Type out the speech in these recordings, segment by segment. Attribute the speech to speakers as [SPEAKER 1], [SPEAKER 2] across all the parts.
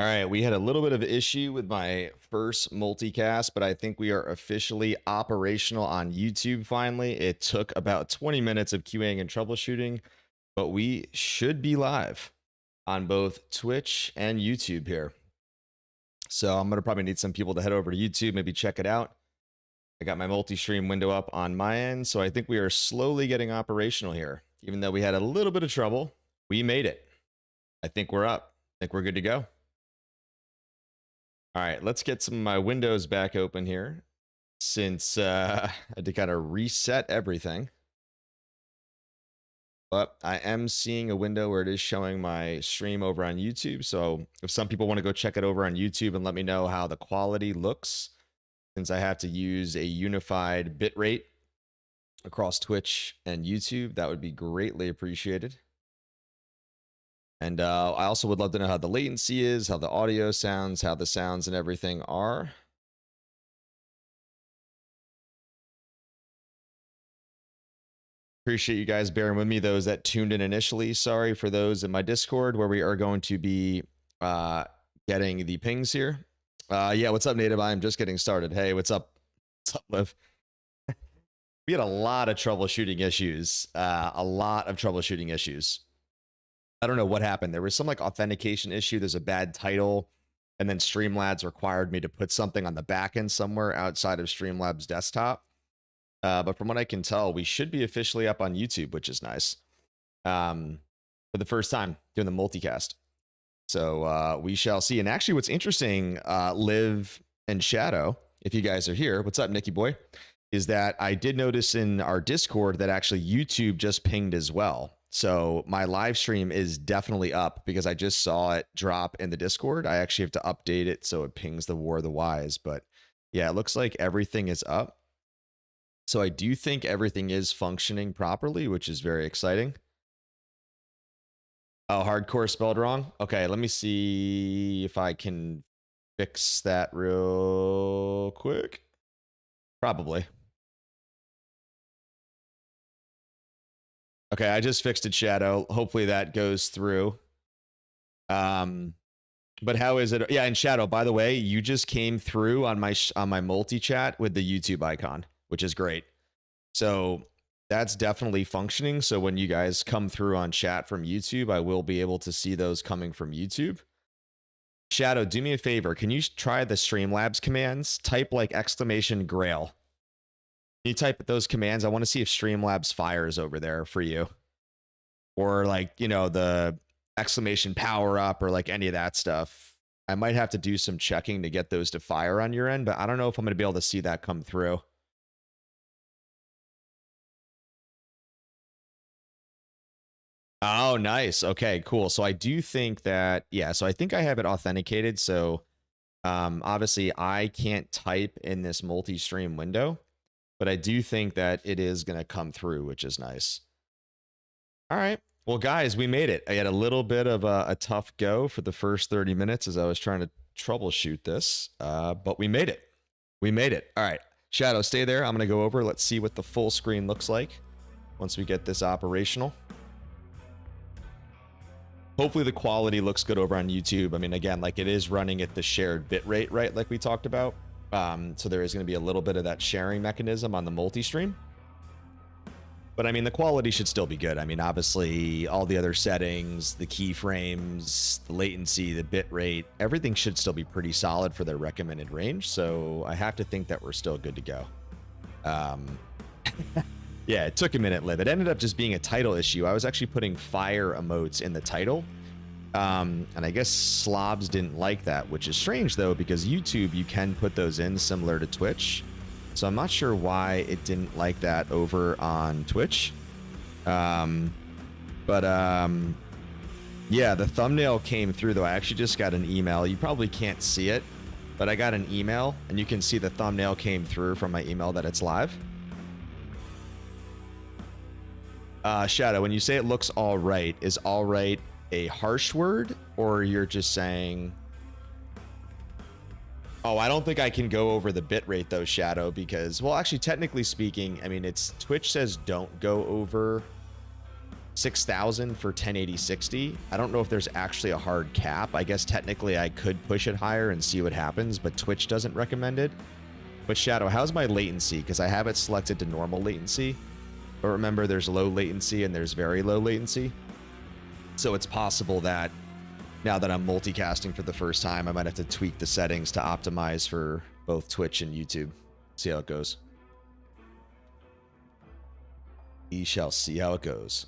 [SPEAKER 1] All right, we had a little bit of issue with my first multicast, but I think we are officially operational on YouTube finally. It took about 20 minutes of QAing and troubleshooting, but we should be live on both Twitch and YouTube here. So I'm going to probably need some people to head over to YouTube, maybe check it out. I got my multi-stream window up on my end, so I think we are slowly getting operational here. Even though we had a little bit of trouble, we made it. I think we're up. I think we're good to go. All right, let's get some of my windows back open here since I had to kind of reset everything. But I am seeing a window where it is showing my stream over on YouTube. So if some people want to go check it over on YouTube and let me know how the quality looks, since I have to use a unified bitrate across Twitch and YouTube, that would be greatly appreciated. And I also would love to know how the latency is, how the audio sounds, how the sounds and everything are. Appreciate you guys bearing with me, those that tuned in initially. Sorry for those in my Discord where we are going to be getting the pings here. Yeah, what's up, Native? I'm just getting started. Hey, what's up? What's up, Liv? We had a lot of troubleshooting issues. I don't know what happened. There was some like authentication issue. There's a bad title. And then Streamlabs required me to put something on the back end somewhere outside of Streamlabs desktop. But from what I can tell, we should be officially up on YouTube, which is nice. For the first time doing the multicast. So we shall see. And actually what's interesting, Liv and Shadow, if you guys are here, what's up, Nicky boy, is that I did notice in our Discord that actually YouTube just pinged as well. So my live stream is definitely up because I just saw it drop in the Discord. I actually have to update it so it pings the War of the Wise. But yeah, it looks like everything is up. So I do think everything is functioning properly, which is very exciting. Oh, hardcore spelled wrong? Okay, let me see if I can fix that real quick. Probably. Okay, I just fixed it, Shadow. Hopefully that goes through. But how is it? Yeah, and Shadow, by the way, you just came through on my multi-chat with the YouTube icon, which is great. So that's definitely functioning. So when you guys come through on chat from YouTube, I will be able to see those coming from YouTube. Shadow, do me a favor. Can you try the Streamlabs commands? Type like !grail. Can you type those commands? I want to see if Streamlabs fires over there for you. Or like, you know, the !power up or like any of that stuff. I might have to do some checking to get those to fire on your end, but I don't know if I'm going to be able to see that come through. Oh, nice. Okay, cool. So I do think that, yeah, so I think I have it authenticated. So obviously I can't type in this multi-stream window, but I do think that it is going to come through, which is nice. All right. Well, guys, we made it. I had a little bit of a tough go for the first 30 minutes as I was trying to troubleshoot this, but we made it. We made it. All right. Shadow, stay there. I'm going to go over. Let's see what the full screen looks like once we get this operational. Hopefully the quality looks good over on YouTube. I mean, again, like it is running at the shared bitrate, right? Like we talked about. So there is going to be a little bit of that sharing mechanism on the multi-stream. But I mean, the quality should still be good. I mean, obviously, all the other settings, the keyframes, the latency, the bitrate, everything should still be pretty solid for their recommended range. So I have to think that we're still good to go. Yeah, it took a minute, Liv. It ended up just being a title issue. I was actually putting fire emotes in the title. And I guess Slobs didn't like that, which is strange, though, because YouTube, you can put those in similar to Twitch. So I'm not sure why it didn't like that over on Twitch. Yeah, the thumbnail came through, though. I actually just got an email. You probably can't see it, but I got an email, and you can see the thumbnail came through from my email that it's live. Shadow, when you say it looks all right, is all right a harsh word, or you're just saying... Oh, I don't think I can go over the bitrate though, Shadow, because, well, actually, technically speaking, I mean, it's Twitch says don't go over 6,000 for 1080-60. I don't know if there's actually a hard cap. I guess technically I could push it higher and see what happens, but Twitch doesn't recommend it. But Shadow, how's my latency? Because I have it selected to normal latency. But remember, there's low latency and there's very low latency. So it's possible that now that I'm multicasting for the first time, I might have to tweak the settings to optimize for both Twitch and YouTube. See how it goes. We shall see how it goes.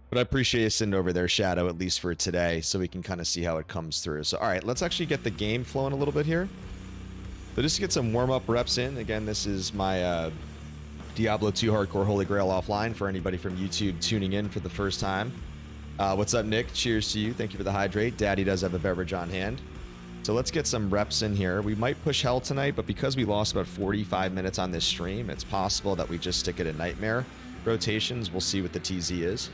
[SPEAKER 1] But I appreciate you sitting over there, Shadow, at least for today, so we can kind of see how it comes through. So, all right, let's actually get the game flowing a little bit here. So just to get some warm-up reps in. Again, this is my Diablo 2 Hardcore Holygrail offline for anybody from YouTube tuning in for the first time. What's up, Nick? Cheers to you. Thank you for the hydrate. Daddy does have a beverage on hand. So let's get some reps in here. We might push hell tonight, but because we lost about 45 minutes on this stream, it's possible that we just stick it in Nightmare rotations. We'll see what the TZ is.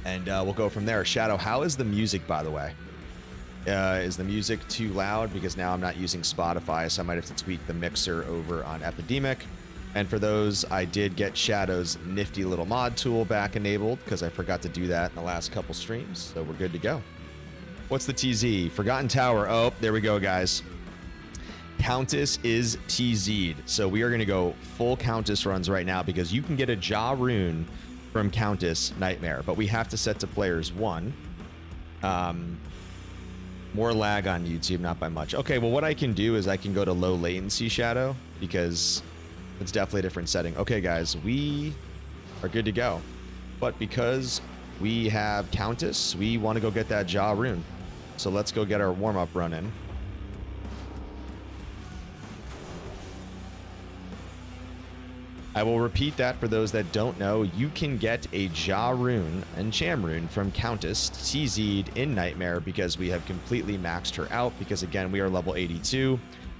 [SPEAKER 1] And we'll go from there. Shadow, how is the music, by the way? Is the music too loud? Because now I'm not using Spotify, so I might have to tweak the mixer over on Epidemic. And for those, I did get Shadow's nifty little mod tool back enabled because I forgot to do that in the last couple streams. So we're good to go. What's the TZ? Forgotten Tower. Oh, there we go, guys. Countess is TZ'd. So we are going to go full Countess runs right now because you can get a Jaw rune from Countess Nightmare, but we have to set to players 1. More lag on YouTube, not by much. Okay, well, what I can do is I can go to low latency, Shadow, because it's definitely a different setting. Okay, guys, we are good to go. But because we have Countess, we want to go get that Jaw rune. So let's go get our warm-up run in. I will repeat that for those that don't know. You can get a Jaw rune and Cham rune from Countess TZ'd in Nightmare because we have completely maxed her out because, again, we are level 82.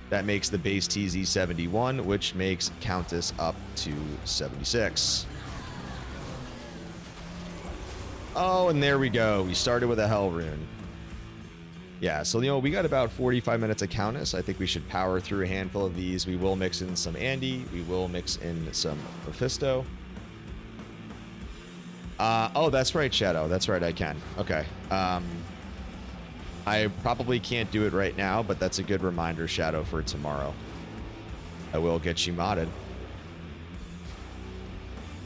[SPEAKER 1] That makes the base TZ 71, which makes Countess up to 76. Oh, and there we go. We started with a Hell rune. Yeah, so, you know, we got about 45 minutes of Countess. I think we should power through a handful of these. We will mix in some Andy. We will mix in some Mephisto. Oh, that's right, Shadow. That's right, I can. Okay. I probably can't do it right now, but that's a good reminder, Shadow, for tomorrow. I will get you modded.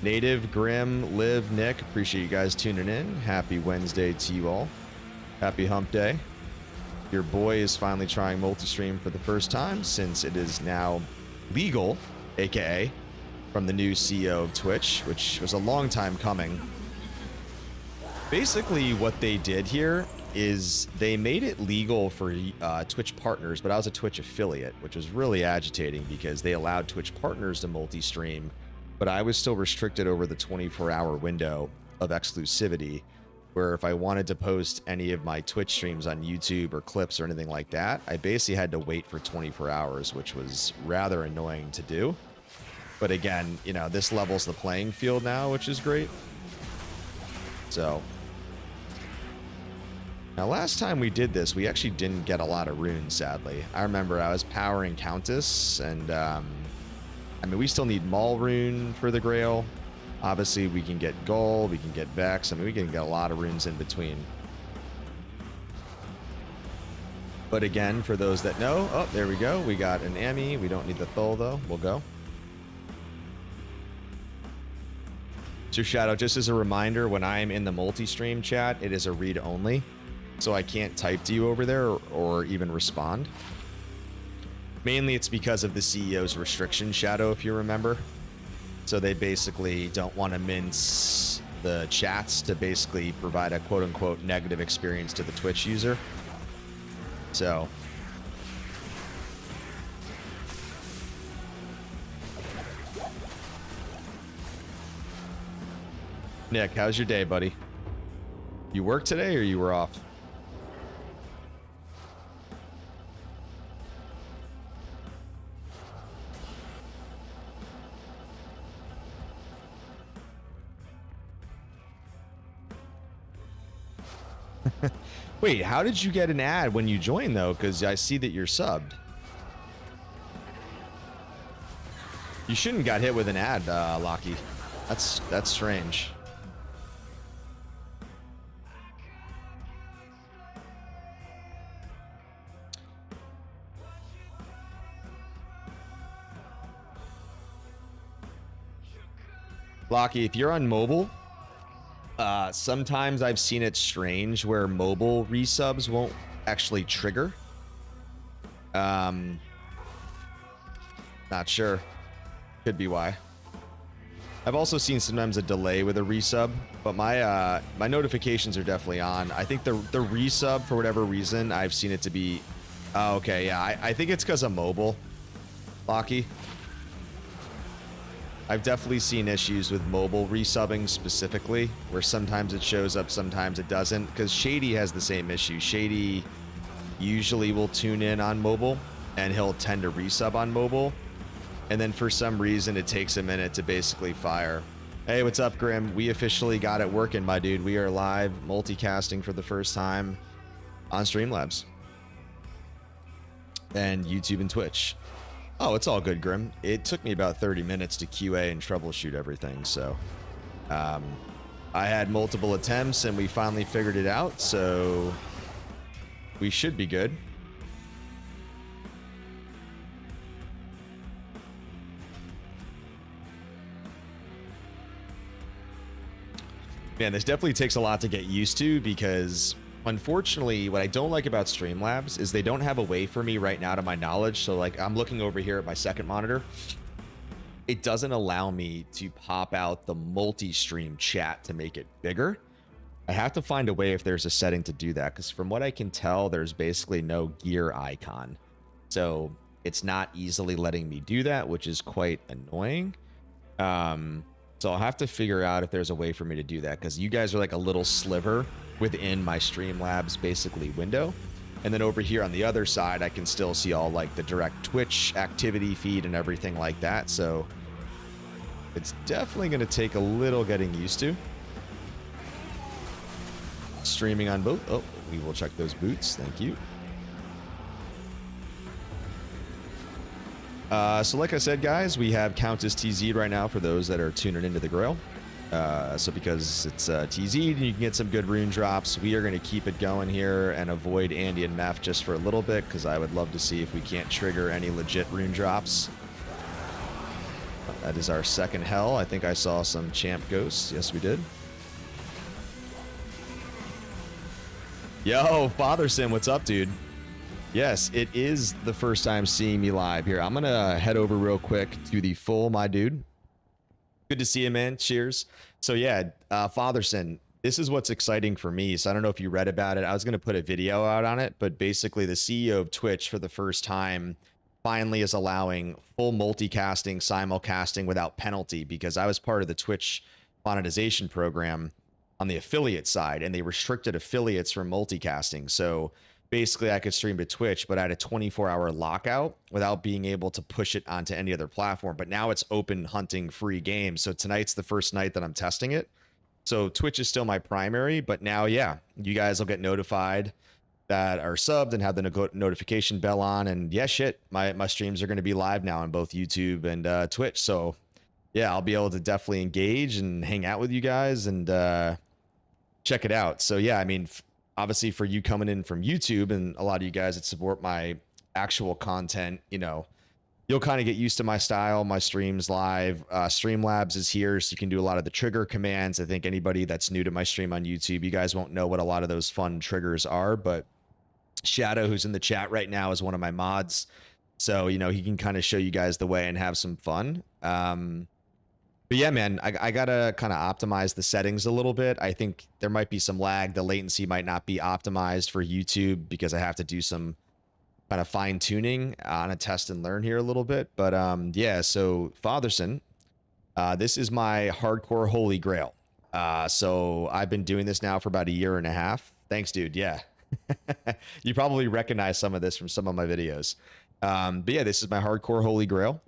[SPEAKER 1] Native, Grim, Liv, Nick, appreciate you guys tuning in. Happy Wednesday to you all. Happy hump day. Your boy is finally trying Multistream for the first time since it is now legal, aka from the new CEO of Twitch, which was a long time coming. Basically, what they did here is they made it legal for Twitch partners, but I was a Twitch affiliate, which was really agitating because they allowed Twitch partners to multi-stream, but I was still restricted over the 24-hour window of exclusivity, where if I wanted to post any of my Twitch streams on YouTube or clips or anything like that, I basically had to wait for 24 hours, which was rather annoying to do. But again, you know, this levels the playing field now, which is great. So now, last time we did this, we actually didn't get a lot of runes, sadly. I remember I was powering Countess, and I mean, we still need Maul rune for the Grail. Obviously, we can get Gull, we can get Vex. I mean, we can get a lot of runes in between. But again, for those that know, oh, there we go. We got an Ami. We don't need the Thul, though. We'll go. So, Shadow, just as a reminder, when I'm in the multi-stream chat, it is a read-only. So I can't type to you over there or even respond. Mainly, it's because of the CEO's restriction, Shadow, if you remember. So they basically don't want to mince the chats to basically provide a quote-unquote negative experience to the Twitch user. So Nick, how's your day, buddy? You work today or you were off? Wait, how did you get an ad when you joined, though? Because I see that you're subbed. You shouldn't got hit with an ad, Lockie. That's strange. Lockie, if you're on mobile, sometimes I've seen it strange where mobile resubs won't actually trigger. Not sure. Could be why. I've also seen sometimes a delay with a resub, but my my notifications are definitely on. I think the resub, for whatever reason, I've seen it to be... Oh, okay, yeah. I think it's because of mobile, Lockie. I've definitely seen issues with mobile resubbing specifically, where sometimes it shows up, sometimes it doesn't, because Shady has the same issue. Shady usually will tune in on mobile, and he'll tend to resub on mobile, and then for some reason it takes a minute to basically fire. Hey, what's up, Grim? We officially got it working, my dude. We are live multicasting for the first time on Streamlabs and YouTube and Twitch. Oh, it's all good, Grim. It took me about 30 minutes to QA and troubleshoot everything, so I had multiple attempts and we finally figured it out, so we should be good. Man, this definitely takes a lot to get used to because, unfortunately, what I don't like about Streamlabs is they don't have a way for me right now, to my knowledge. So, like, I'm looking over here at my second monitor. It doesn't allow me to pop out the multi-stream chat to make it bigger. I have to find a way if there's a setting to do that, because from what I can tell, there's basically no gear icon. So it's not easily letting me do that, which is quite annoying. So I'll have to figure out if there's a way for me to do that, because you guys are like a little sliver within my Streamlabs basically window. And then over here on the other side, I can still see all like the direct Twitch activity feed and everything like that. So it's definitely going to take a little getting used to. Streaming on both. Oh, we will check those boots. Thank you. So like I said, guys, we have Countess TZ right now for those that are tuning into the Grail. So because it's TZ and you can get some good rune drops, we are going to keep it going here and avoid Andy and Meph just for a little bit, because I would love to see if we can't trigger any legit rune drops. That is our second hell. I think I saw some champ ghosts. Yes, we did. Yo, Fatherson, what's up, dude? Yes, it is the first time seeing me live here. I'm going to head over real quick to the full, my dude. Good to see you, man. Cheers. So yeah, Fatherson, this is what's exciting for me. So I don't know if you read about it. I was going to put a video out on it, but basically the CEO of Twitch for the first time finally is allowing full multicasting, simulcasting without penalty, because I was part of the Twitch monetization program on the affiliate side, and they restricted affiliates from multicasting. So basically I could stream to Twitch, but I had a 24-hour lockout without being able to push it onto any other platform. But now it's open hunting free games. So tonight's the first night that I'm testing it. So Twitch is still my primary, but now, yeah, you guys will get notified that are subbed and have the notification bell on. And yeah, shit, my streams are going to be live now on both YouTube and Twitch. So yeah, I'll be able to definitely engage and hang out with you guys and check it out. So yeah, I mean, obviously for you coming in from YouTube and a lot of you guys that support my actual content, you know, you'll kind of get used to my style, my streams live. Streamlabs is here, so you can do a lot of the trigger commands. I think anybody that's new to my stream on YouTube, you guys won't know what a lot of those fun triggers are, but Shadow, who's in the chat right now, is one of my mods. So, you know, he can kind of show you guys the way and have some fun. But yeah, man, I gotta kind of optimize the settings a little bit. I think there might be some lag. The latency might not be optimized for YouTube because I have to do some kind of fine tuning on a test and learn here a little bit. But yeah, so Fatherson, this is my hardcore holy grail. So I've been doing this now for about 1.5 years. Thanks, dude. Yeah. You probably recognize some of this from some of my videos. But yeah, this is my hardcore holy grail.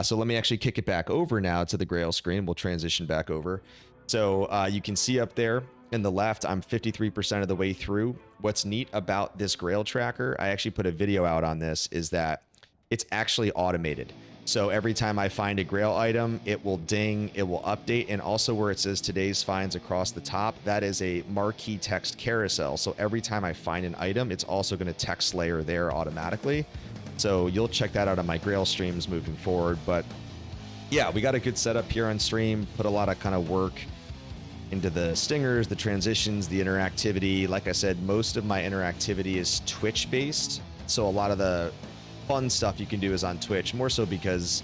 [SPEAKER 1] So let me actually kick it back over now to the Grail screen. We'll transition back over. So you can see up there in the left, I'm 53% of the way through. What's neat about this Grail tracker, I actually put a video out on this, is that it's actually automated. So every time I find a Grail item, it will ding, it will update, and also where it says today's finds across the top, that is a marquee text carousel. So every time I find an item, it's also going to text layer there automatically. So you'll check that out on my Grail streams moving forward. But yeah, we got a good setup here on stream, put a lot of kind of work into the stingers, the transitions, the interactivity. Like I said, most of my interactivity is Twitch based. So a lot of the fun stuff you can do is on Twitch, more so because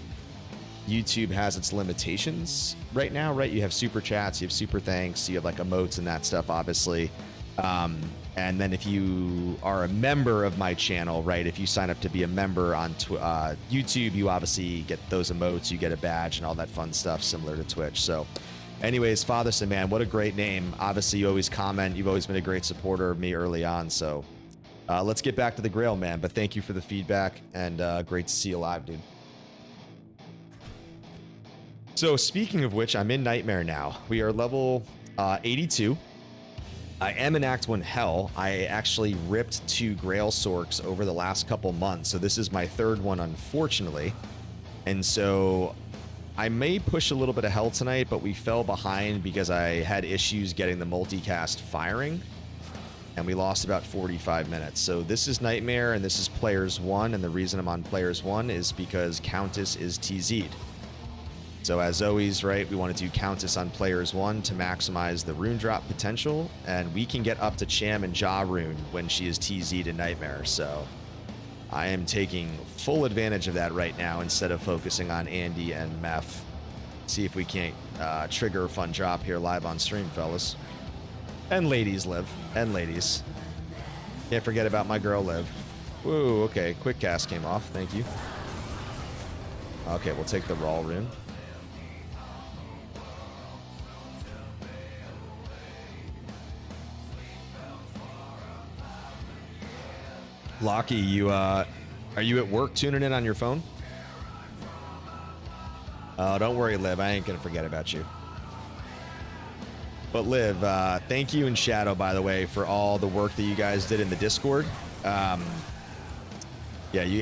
[SPEAKER 1] YouTube has its limitations right now, right? You have super chats, you have super thanks, you have like emotes and that stuff, obviously. And then if you are a member of my channel, right, if you sign up to be a member on YouTube, you obviously get those emotes, you get a badge and all that fun stuff similar to Twitch. So anyways, Fatherson, man, what a great name. Obviously, you always comment. You've always been a great supporter of me early on, so let's get back to the Grail, man. But thank you for the feedback, and great to see you live, dude. So speaking of which, I'm in Nightmare now. We are level 82. I am in Act 1 Hell. I actually ripped 2 Grail Sorks over the last couple months, so this is my 3rd one, unfortunately. And so I may push a little bit of Hell tonight, but we fell behind because I had issues getting the multicast firing. And we lost about 45 minutes. So this is Nightmare, and this is Players 1, and the reason I'm on Players 1 is because Countess is TZ'd. So as always, right, we want to do Countess on Players 1 to maximize the rune drop potential, and we can get up to Cham and Ja rune when she is TZ'd in Nightmare. So I am taking full advantage of that right now instead of focusing on Andy and Meth. See if we can't trigger a fun drop here live on stream, fellas. And ladies, Liv. And ladies. Can't forget about my girl, Liv. Woo, okay. Quick cast came off. Thank you. Okay, we'll take the Raw rune. Lockie, you, are you at work tuning in on your phone? Oh, don't worry, Liv. I ain't gonna forget about you. But Liv, thank you and Shadow, by the way, for all the work that you guys did in the Discord. Yeah,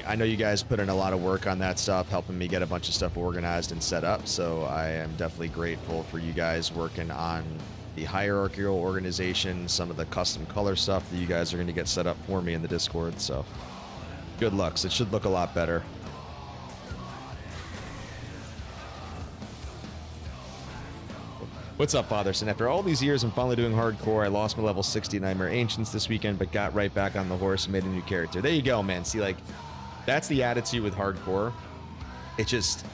[SPEAKER 1] I know you guys put in a lot of work on that stuff, helping me get a bunch of stuff organized and set up. So I am definitely grateful for you guys working on the hierarchical organization, some of the custom color stuff that you guys are going to get set up for me in the Discord. So good luck. So it should look a lot better. What's up, Fatherson? After all these years, I'm finally doing hardcore. I lost my level 60 Nightmare Ancients this weekend, but got right back on the horse and made a new character. There you go, man. See, like, that's the attitude with hardcore. It just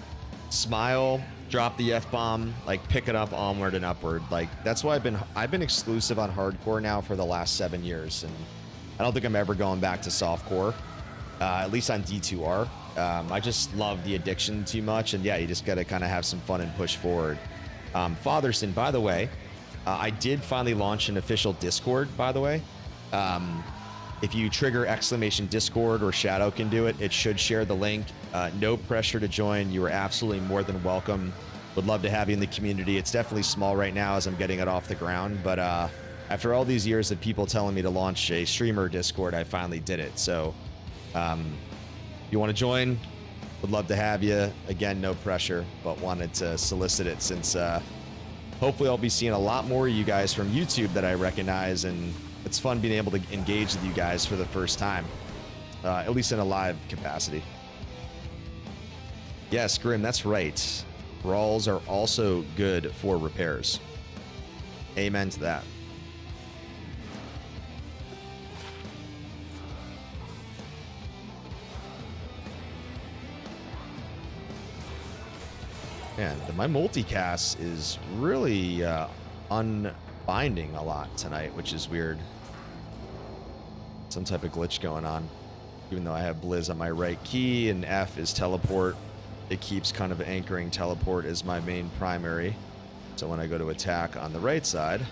[SPEAKER 1] smile, drop the F-bomb, like pick it up onward and upward. Like, that's why I've been exclusive on hardcore now for the last 7 years, and I don't think I'm ever going back to softcore, at least on D2R. I just love the addiction too much, and yeah, you just got to kind of have some fun and push forward. Fatherson, by the way, I did finally launch an official Discord, by the way. If you trigger !Discord or Shadow can do it, it should share the link. No pressure to join. You are absolutely more than welcome. Would love to have you in the community. It's definitely small right now as I'm getting it off the ground, but after all these years of people telling me to launch a streamer Discord, I finally did it. So you want to join? Would love to have you. Again, no pressure, but wanted to solicit it since hopefully I'll be seeing a lot more of you guys from YouTube that I recognize, and it's fun being able to engage with you guys for the first time, at least in a live capacity. Yes, Grim, that's right. Brawls are also good for repairs. Amen to that. Man, my multicast is really unbinding a lot tonight, which is weird. Some type of glitch going on. Even though I have Blizz on my right key and F is teleport, it keeps kind of anchoring teleport as my main primary. So when I go to attack on the right side,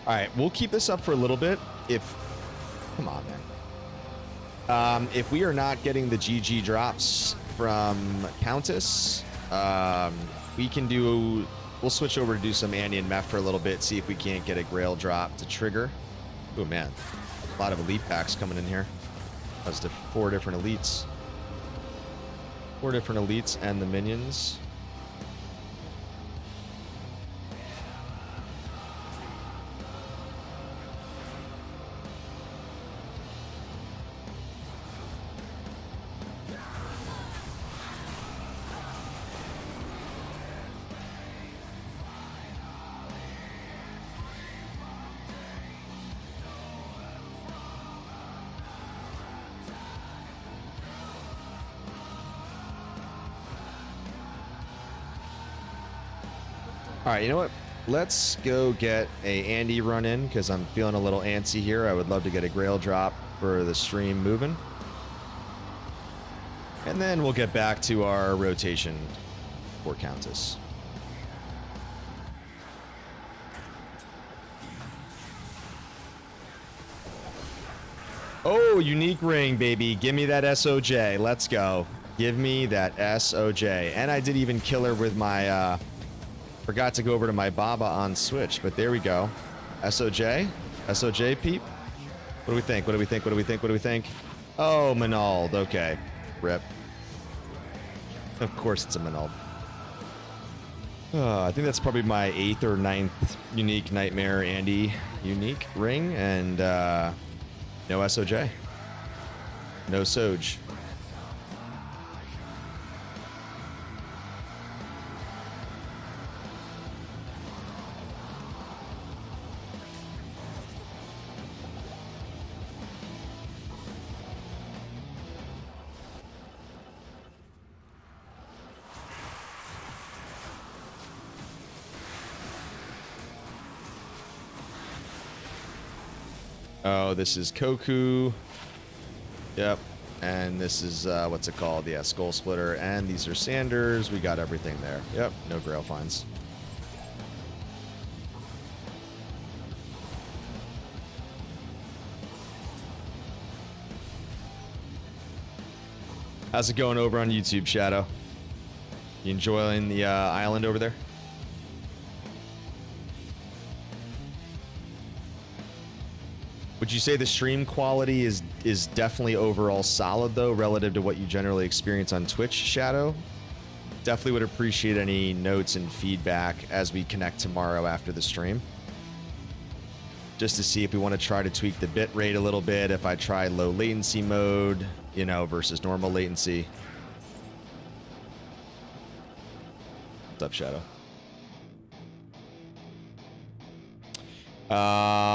[SPEAKER 1] all right, we'll keep this up for a little bit. Come on, man. If we are not getting the GG drops from Countess. We'll switch over to do some Annie and Meph for a little bit, see if we can't get a Grail drop to trigger. Oh man, a lot of elite packs coming in here. That's the 4 different elites. 4 different elites and the minions. All right, you know what? Let's go get a Andy run in because I'm feeling a little antsy here. I would love to get a Grail drop for the stream moving. And then we'll get back to our rotation for Countess. Oh, unique ring, baby. Give me that SOJ. Let's go. Give me that SOJ. And I did even kill her with my... forgot to go over to my Baba on Switch, but there we go. SOJ? SOJ, peep? What do we think? What do we think? What do we think? What do we think? Oh, Manald. Okay. Rip. Of course it's a Manald. I think that's probably my 8th or 9th unique Nightmare Andy unique ring, and no SOJ. No Soj. Oh, this is Koku. Yep. And this is, what's it called? Yeah, Skull Splitter. And these are Sanders. We got everything there. Yep, no Grail finds. How's it going over on YouTube, Shadow? You enjoying the island over there? Would you say the stream quality is definitely overall solid, though, relative to what you generally experience on Twitch, Shadow? Definitely would appreciate any notes and feedback as we connect tomorrow after the stream. Just to see if we want to try to tweak the bit rate a little bit, if I try low latency mode, you know, versus normal latency. What's up, Shadow?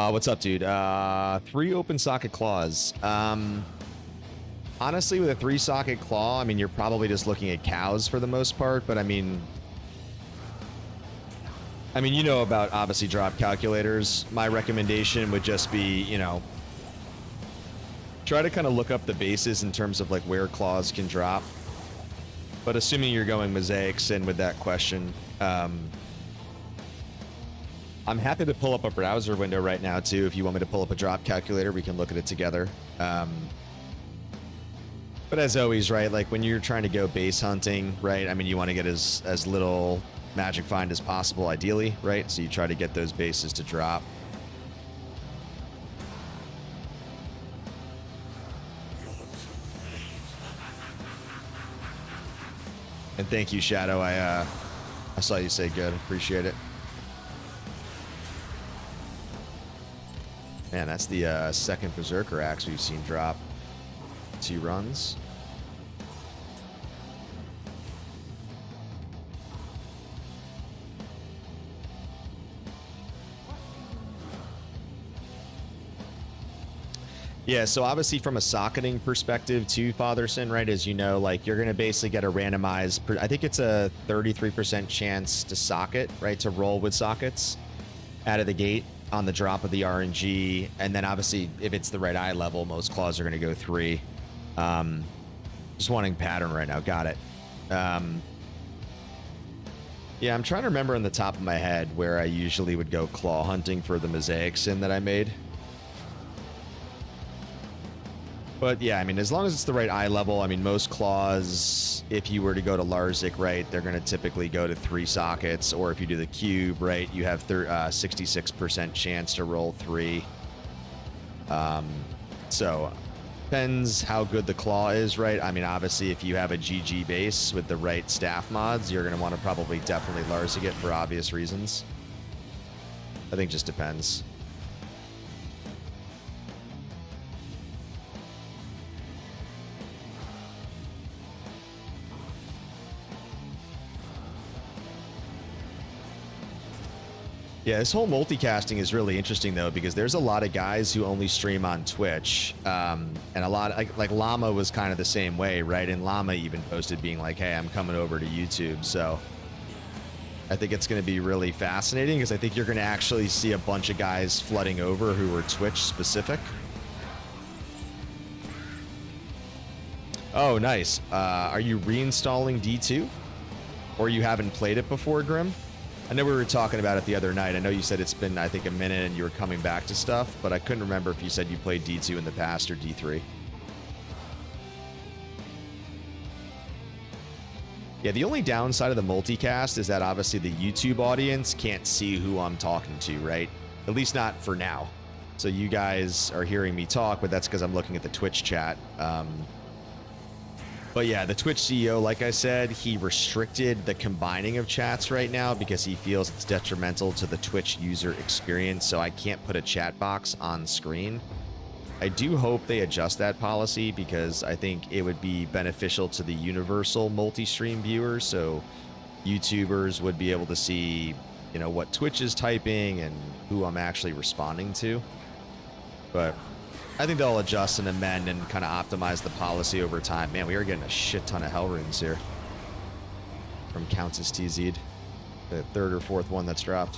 [SPEAKER 1] What's up, dude? 3 open socket claws. Honestly, with a 3 socket claw, I mean, you're probably just looking at cows for the most part, but I mean, you know about obviously drop calculators. My recommendation would just be, you know, try to kind of look up the bases in terms of like where claws can drop. But assuming you're going mosaics in with that question, I'm happy to pull up a browser window right now, too. If you want me to pull up a drop calculator, we can look at it together. But as always, right, like when you're trying to go base hunting, right, I mean, you want to get as little magic find as possible, ideally, right? So you try to get those bases to drop. And thank you, Shadow. I saw you say good. Appreciate it. Man, that's the second Berserker axe we've seen drop. 2 runs. Yeah, so obviously from a socketing perspective too, Fatherson, right, as you know, like you're going to basically get a randomized, I think it's a 33% chance to socket, right, to roll with sockets out of the gate on the drop of the RNG, and then obviously if it's the right eye level, most claws are going to go 3. Just wanting pattern right now. Got it. Yeah, I'm trying to remember on the top of my head where I usually would go claw hunting for the mosaic sin that I made. But yeah, I mean, as long as it's the right eye level, I mean, most claws, if you were to go to Larzik, right, they're going to typically go to 3 sockets, or if you do the cube, right, you have 66% chance to roll 3. So depends how good the claw is, right? I mean, obviously, if you have a GG base with the right staff mods, you're going to want to probably definitely Larzik it for obvious reasons. I think just depends. Yeah, this whole multicasting is really interesting though, because there's a lot of guys who only stream on Twitch, and a lot like Llama was kind of the same way, right? And Llama even posted being like, "Hey, I'm coming over to YouTube." So I think it's going to be really fascinating, because I think you're going to actually see a bunch of guys flooding over who are Twitch specific. Oh, nice. Are you reinstalling D2, or you haven't played it before, Grim? I know we were talking about it the other night. I know you said it's been, I think, a minute and you were coming back to stuff, but I couldn't remember if you said you played D2 in the past or D3. Yeah, the only downside of the multicast is that obviously the YouTube audience can't see who I'm talking to, right? At least not for now. So you guys are hearing me talk, but that's because I'm looking at the Twitch chat. But yeah, the Twitch CEO, like I said, he restricted the combining of chats right now because he feels it's detrimental to the Twitch user experience, so I can't put a chat box on screen. I do hope they adjust that policy, because I think it would be beneficial to the universal multi-stream viewers, so YouTubers would be able to see, you know, what Twitch is typing and who I'm actually responding to. But I think they'll adjust and amend and kind of optimize the policy over time. Man, we are getting a shit ton of hell runes here from Countess TZ'd, the 3rd or 4th one that's dropped.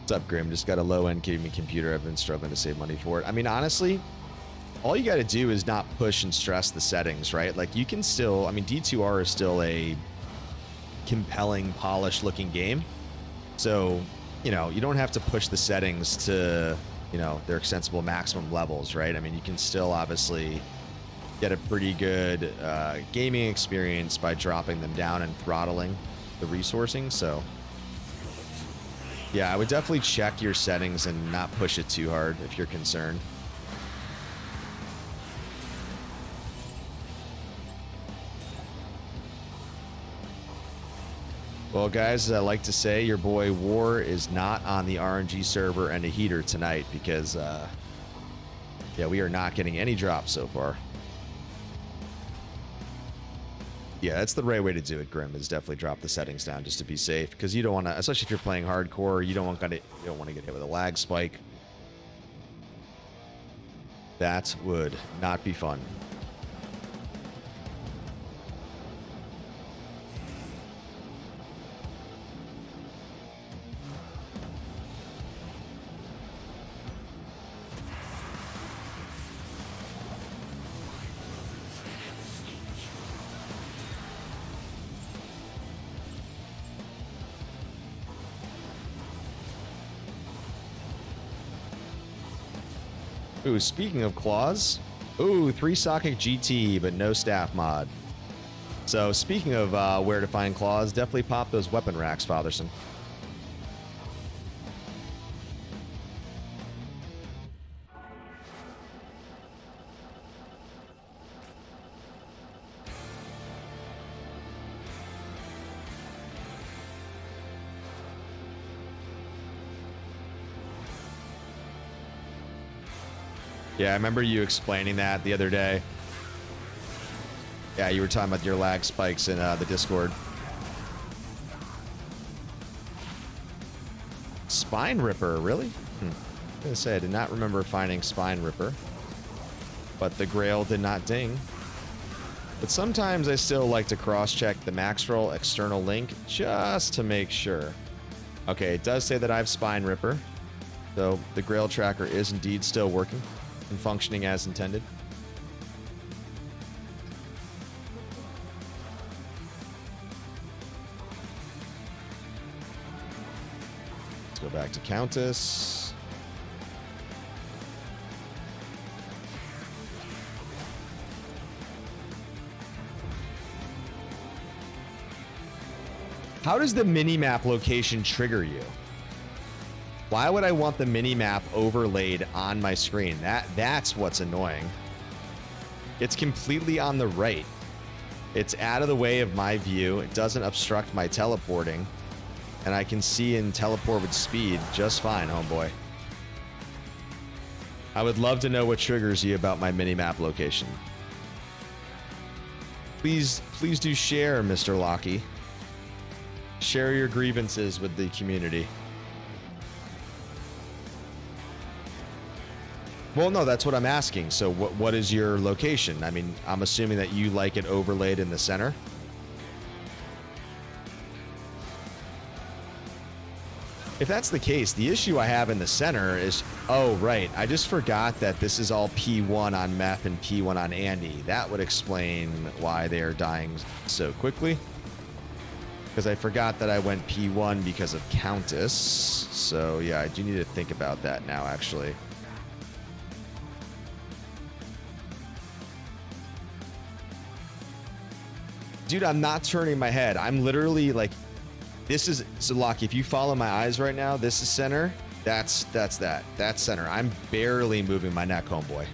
[SPEAKER 1] What's up, Grim? Just got a low-end gaming computer. I've been struggling to save money for it. I mean, honestly, all you got to do is not push and stress the settings, right? Like, you can still, I mean, D2R is still a compelling, polished looking game, so you know, you don't have to push the settings to, you know, their extensible maximum levels, right? I mean, you can still obviously get a pretty good gaming experience by dropping them down and throttling the resourcing. So yeah, I would definitely check your settings and not push it too hard if you're concerned. Well, guys, as I like to say, your boy War is not on the RNG server and a heater tonight, because, yeah, we are not getting any drops so far. Yeah, that's the right way to do it, Grim, is definitely drop the settings down just to be safe, because you don't want to, especially if you're playing hardcore, you don't want to get hit with a lag spike. That would not be fun. Ooh, speaking of claws, ooh, 3-socket GT, but no staff mod. So speaking of where to find claws, definitely pop those weapon racks, Fatherson. Yeah, I remember you explaining that the other day. Yeah, you were talking about your lag spikes in the Discord. Spine Ripper, really? I was gonna say, I did not remember finding Spine Ripper, but the Grail did not ding. But sometimes I still like to cross-check the max roll external link just to make sure. Okay, it does say that I have Spine Ripper, so the Grail tracker is indeed still working and functioning as intended. back to Countess. How does the mini-map location trigger you? Why would I want the mini-map overlaid on my screen? That's what's annoying. It's completely on the right. It's out of the way of my view. It doesn't obstruct my teleporting. And I can see and teleport with speed just fine, homeboy. I would love to know what triggers you about my mini-map location. Please do share, Mr. Locky. Share your grievances with the community. Well, no, that's what I'm asking. So what is your location? I mean, I'm assuming that you like it overlaid in the center. If that's the case, the issue I have in the center is, oh, right. I just forgot that this is all P1 on Meth and P1 on Andy. That would explain why they are dying so quickly. Because I forgot that I went P1 because of Countess. So, yeah, I do need to think about that now, actually. Dude, I'm not turning my head. I'm literally like, this is, so Lockie, if you follow my eyes right now, this is center. That's that. That's center. I'm barely moving my neck, homeboy.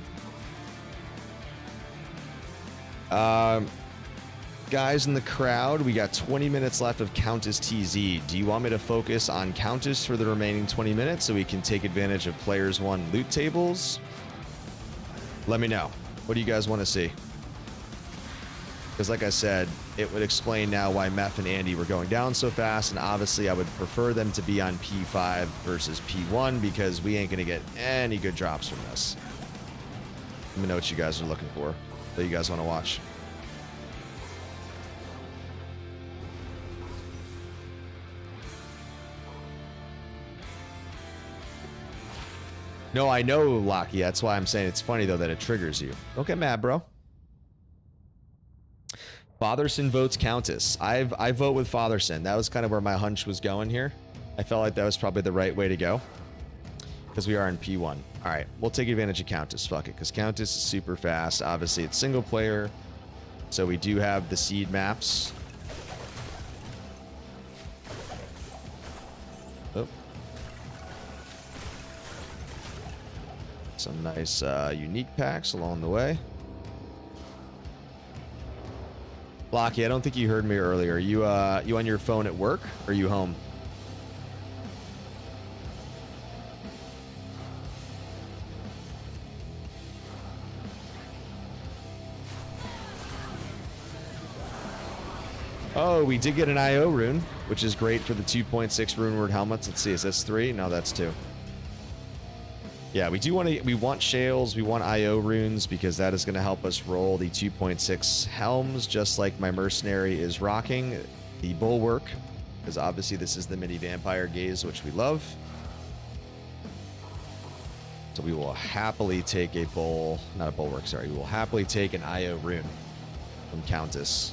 [SPEAKER 1] Guys in the crowd, we got 20 minutes left of Countess TZ. Do you want me to focus on Countess for the remaining 20 minutes so we can take advantage of Players 1 loot tables? Let me know. What do you guys want to see? Because like I said, it would explain now why Meth and Andy were going down so fast, and obviously I would prefer them to be on P5 versus P1 because we ain't going to get any good drops from this. Let me know what you guys are looking for, that you guys want to watch. No, I know, Lockie. That's why I'm saying it's funny, though, that it triggers you. Don't get mad, bro. Fatherson votes Countess. I vote with Fatherson. That was kind of where my hunch was going here. I felt like that was probably the right way to go. Because we are in P1. All right, we'll take advantage of Countess. Fuck it, because Countess is super fast. Obviously, it's single player. So we do have the seed maps. Oh. Some nice unique packs along the way. Lockie, I don't think you heard me earlier. Are you on your phone at work, or are you home? Oh, we did get an IO rune, which is great for the 2.6 rune word helmets. Let's see, is this 3? No, that's 2. Yeah, we want shales, we want IO runes, because that is going to help us roll the 2.6 helms, just like my mercenary is rocking the bulwark, because obviously this is the mini vampire gaze, which we love. So we will happily take a not a bulwark, sorry. We will happily take an IO rune from Countess.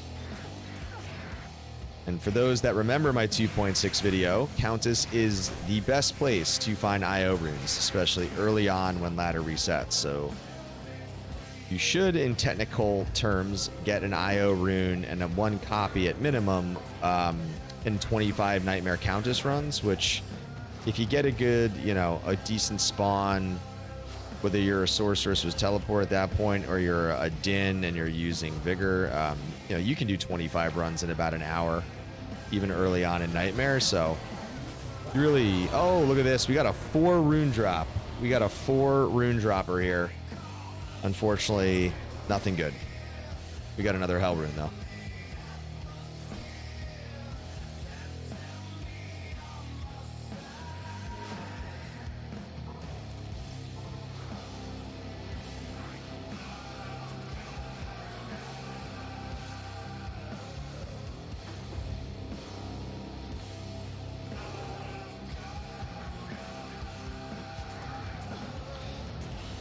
[SPEAKER 1] And for those that remember my 2.6 video, Countess is the best place to find IO runes, especially early on when ladder resets. So you should, in technical terms, get an IO rune and a 1 copy at minimum in 25 Nightmare Countess runs, which if you get a good, a decent spawn, whether you're a sorceress with teleport at that point or you're a din and you're using vigor, you can do 25 runs in about an hour, even early on in Nightmare. So really, oh, look at this. We got a 4 rune drop. We got a 4 rune dropper here. Unfortunately, nothing good. We got another hell rune though.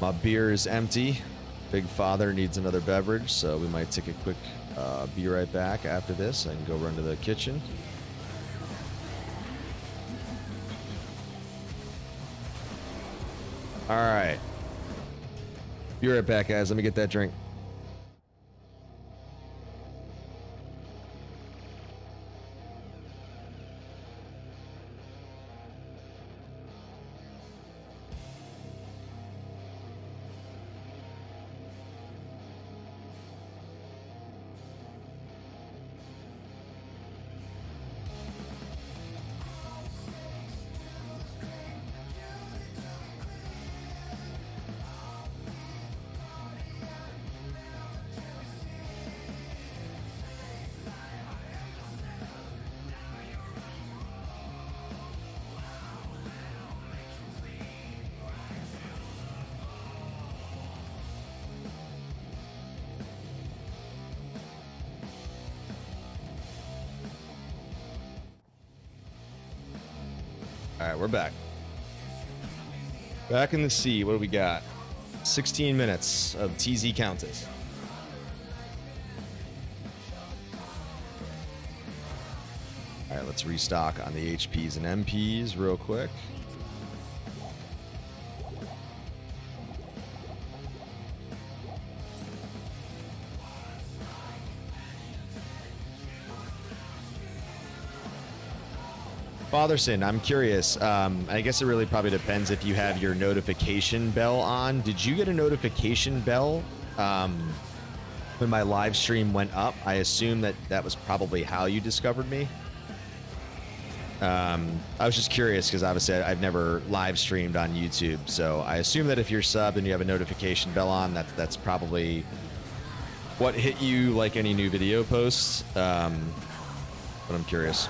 [SPEAKER 1] My beer is empty. Big Father needs another beverage, so we might take a quick be right back after this and go run to the kitchen. All right. Be right back, guys. Let me get that drink. All right, we're back. Back in the sea. What do we got? 16 minutes of TZ Countess. All right, let's restock on the HPs and MPs real quick. Fatherson, I'm curious. I guess it really probably depends if you have your notification bell on. Did you get a notification bell when my live stream went up? I assume that that was probably how you discovered me. I was just curious because obviously I've never live streamed on YouTube, so I assume that if you're subbed and you have a notification bell on, that's probably what hit you like any new video posts. But I'm curious.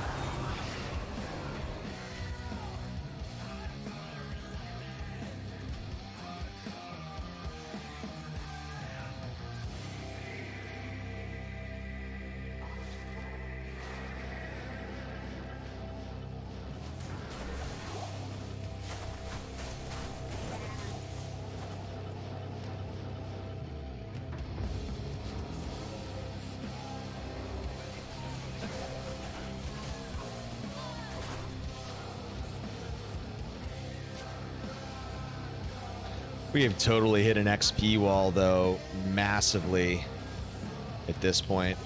[SPEAKER 1] We have totally hit an XP wall, though, massively at this point.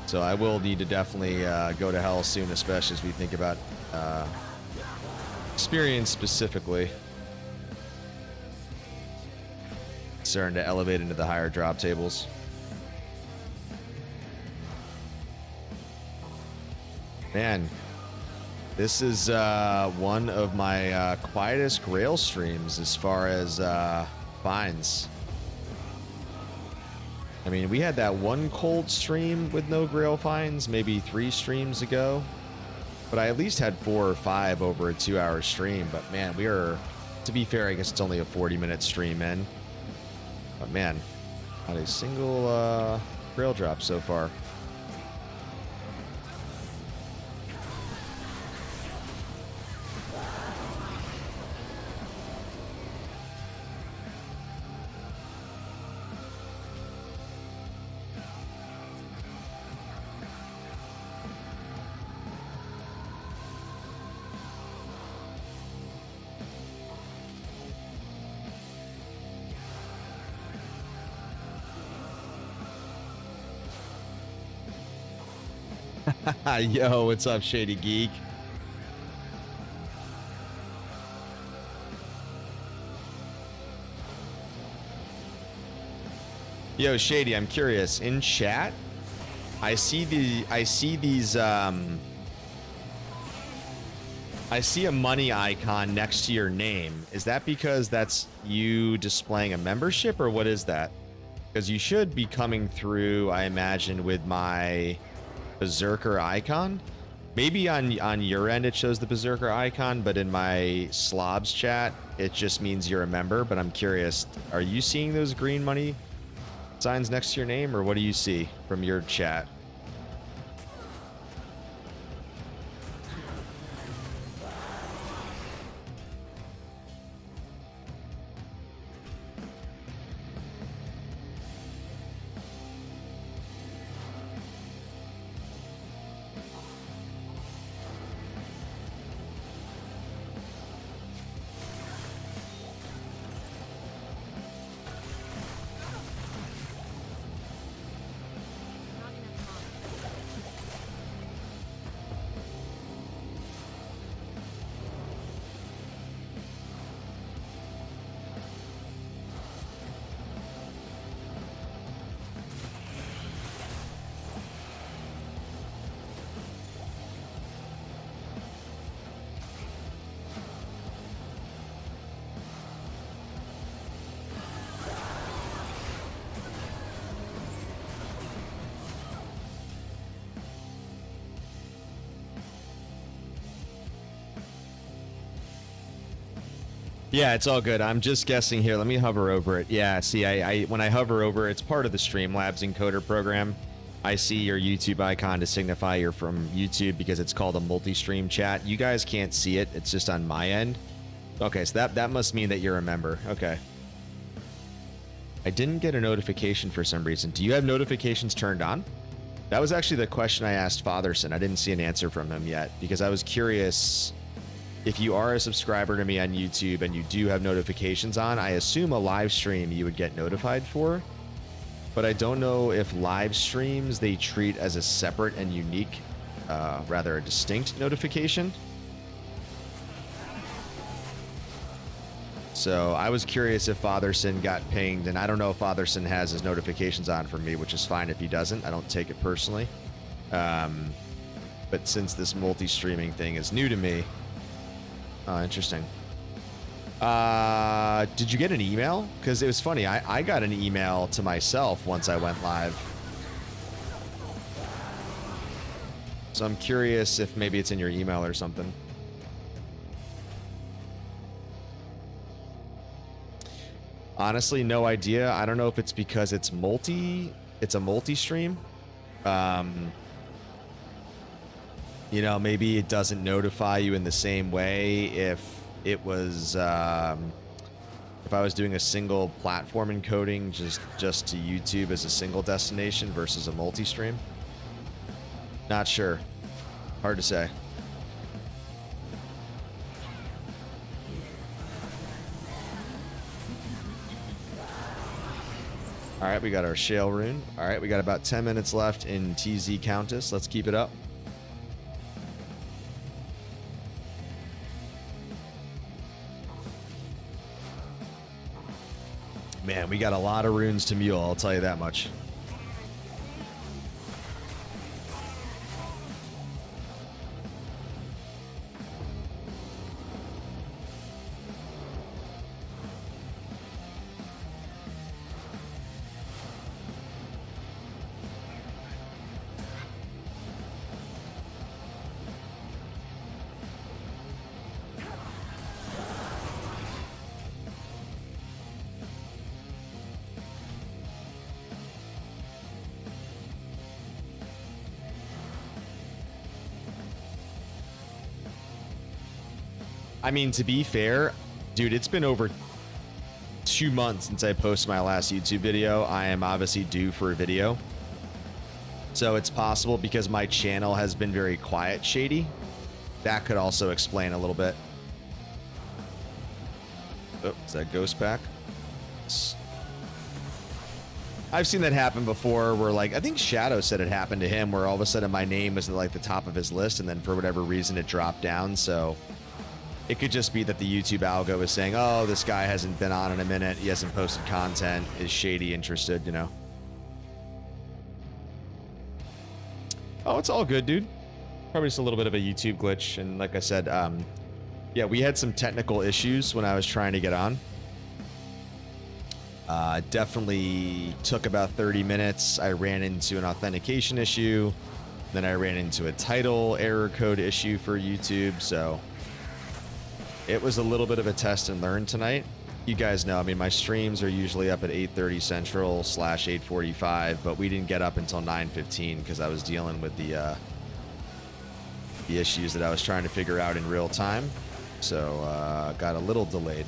[SPEAKER 1] So I will need to definitely go to hell soon, especially as we think about experience specifically. Starting to elevate into the higher drop tables. Man. This is one of my quietest Grail streams as far as finds. I mean, we had that one cold stream with no Grail finds maybe 3 streams ago. But I at least had 4 or 5 over a 2-hour stream. But man, we are, to be fair, I guess it's only a 40-minute stream in. But man, not a single Grail drop so far. Yo, what's up, Shady Geek? Yo, Shady, I'm curious. In chat, I see a money icon next to your name. Is that because that's you displaying a membership, or what is that? Because you should be coming through, I imagine, with my Berserker icon. Maybe on your end it shows the Berserker icon, but in my Slobs chat it just means you're a member. But I'm curious, are you seeing those green money signs next to your name, or what do you see from your chat? Yeah, it's all good. I'm just guessing here. Let me hover over it. Yeah, see, I when I hover over, it's part of the Streamlabs encoder program. I see your YouTube icon to signify you're from YouTube because it's called a multi-stream chat. You guys can't see it. It's just on my end. Okay, so that must mean that you're a member. Okay. I didn't get a notification for some reason. Do you have notifications turned on? That was actually the question I asked Fatherson. I didn't see an answer from him yet because I was curious. If you are a subscriber to me on YouTube and you do have notifications on, I assume a live stream you would get notified for. But I don't know if live streams they treat as a separate and unique, rather a distinct notification. So I was curious if Fatherson got pinged, and I don't know if Fatherson has his notifications on for me, which is fine if he doesn't. I don't take it personally. But since this multi-streaming thing is new to me, oh, interesting. Did you get an email? Because it was funny. I got an email to myself once I went live. So I'm curious if maybe it's in your email or something. Honestly, no idea. I don't know if it's because it's a multi-stream. You know, maybe it doesn't notify you in the same way if it was, if I was doing a single platform encoding just to YouTube as a single destination versus a multi-stream. Not sure. Hard to say. All right, we got our Shale Rune. All right, we got about 10 minutes left in TZ Countess. Let's keep it up. Man, we got a lot of runes to mule, I'll tell you that much. I mean, to be fair, dude, it's been over 2 months since I posted my last YouTube video. I am obviously due for a video. So it's possible because my channel has been very quiet, shady. That could also explain a little bit. Oh, is that Ghost Pack? I've seen that happen before where, like, I think Shadow said it happened to him where all of a sudden my name was at, like, the top of his list and then for whatever reason it dropped down. So it could just be that the YouTube algo is saying, oh, this guy hasn't been on in a minute. He hasn't posted content. Is shady interested, you know? Oh, it's all good, dude. Probably just a little bit of a YouTube glitch. And like I said, yeah, we had some technical issues when I was trying to get on. Definitely took about 30 minutes. I ran into an authentication issue. Then I ran into a title error code issue for YouTube. So it was a little bit of a test and learn tonight. You guys know, I mean, my streams are usually up at 8:30 Central / 8:45, but we didn't get up until 9:15 because I was dealing with the issues that I was trying to figure out in real time. So got a little delayed.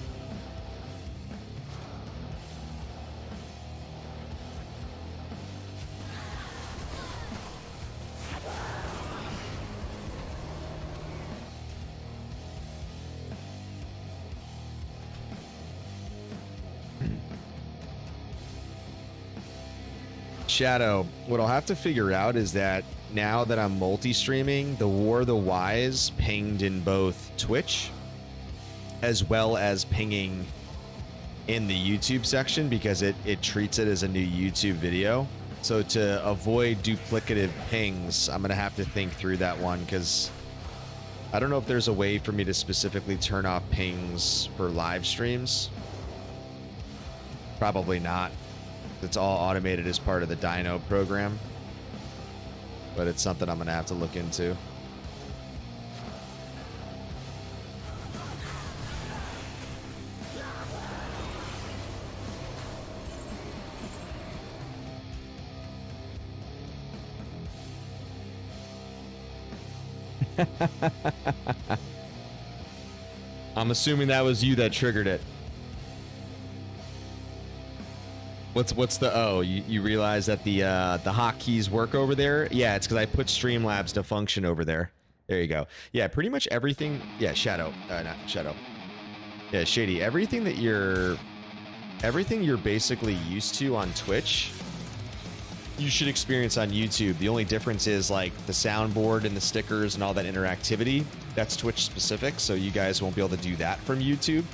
[SPEAKER 1] Shadow, what I'll have to figure out is that now that I'm multi-streaming, the War of the Wise pinged in both Twitch as well as pinging in the YouTube section because it treats it as a new YouTube video. So to avoid duplicative pings, I'm going to have to think through that one because I don't know if there's a way for me to specifically turn off pings for live streams. Probably not. It's all automated as part of the Dino program, but it's something I'm going to have to look into. I'm assuming that was you that triggered it. What's the you realize that the hotkeys work over there? Yeah, it's because I put Streamlabs to function over there. There you go. Yeah, pretty much everything. Yeah, Shadow. Not Shadow. Yeah, Shady. Everything you're basically used to on Twitch, you should experience on YouTube. The only difference is like the soundboard and the stickers and all that interactivity. That's Twitch specific, so you guys won't be able to do that from YouTube.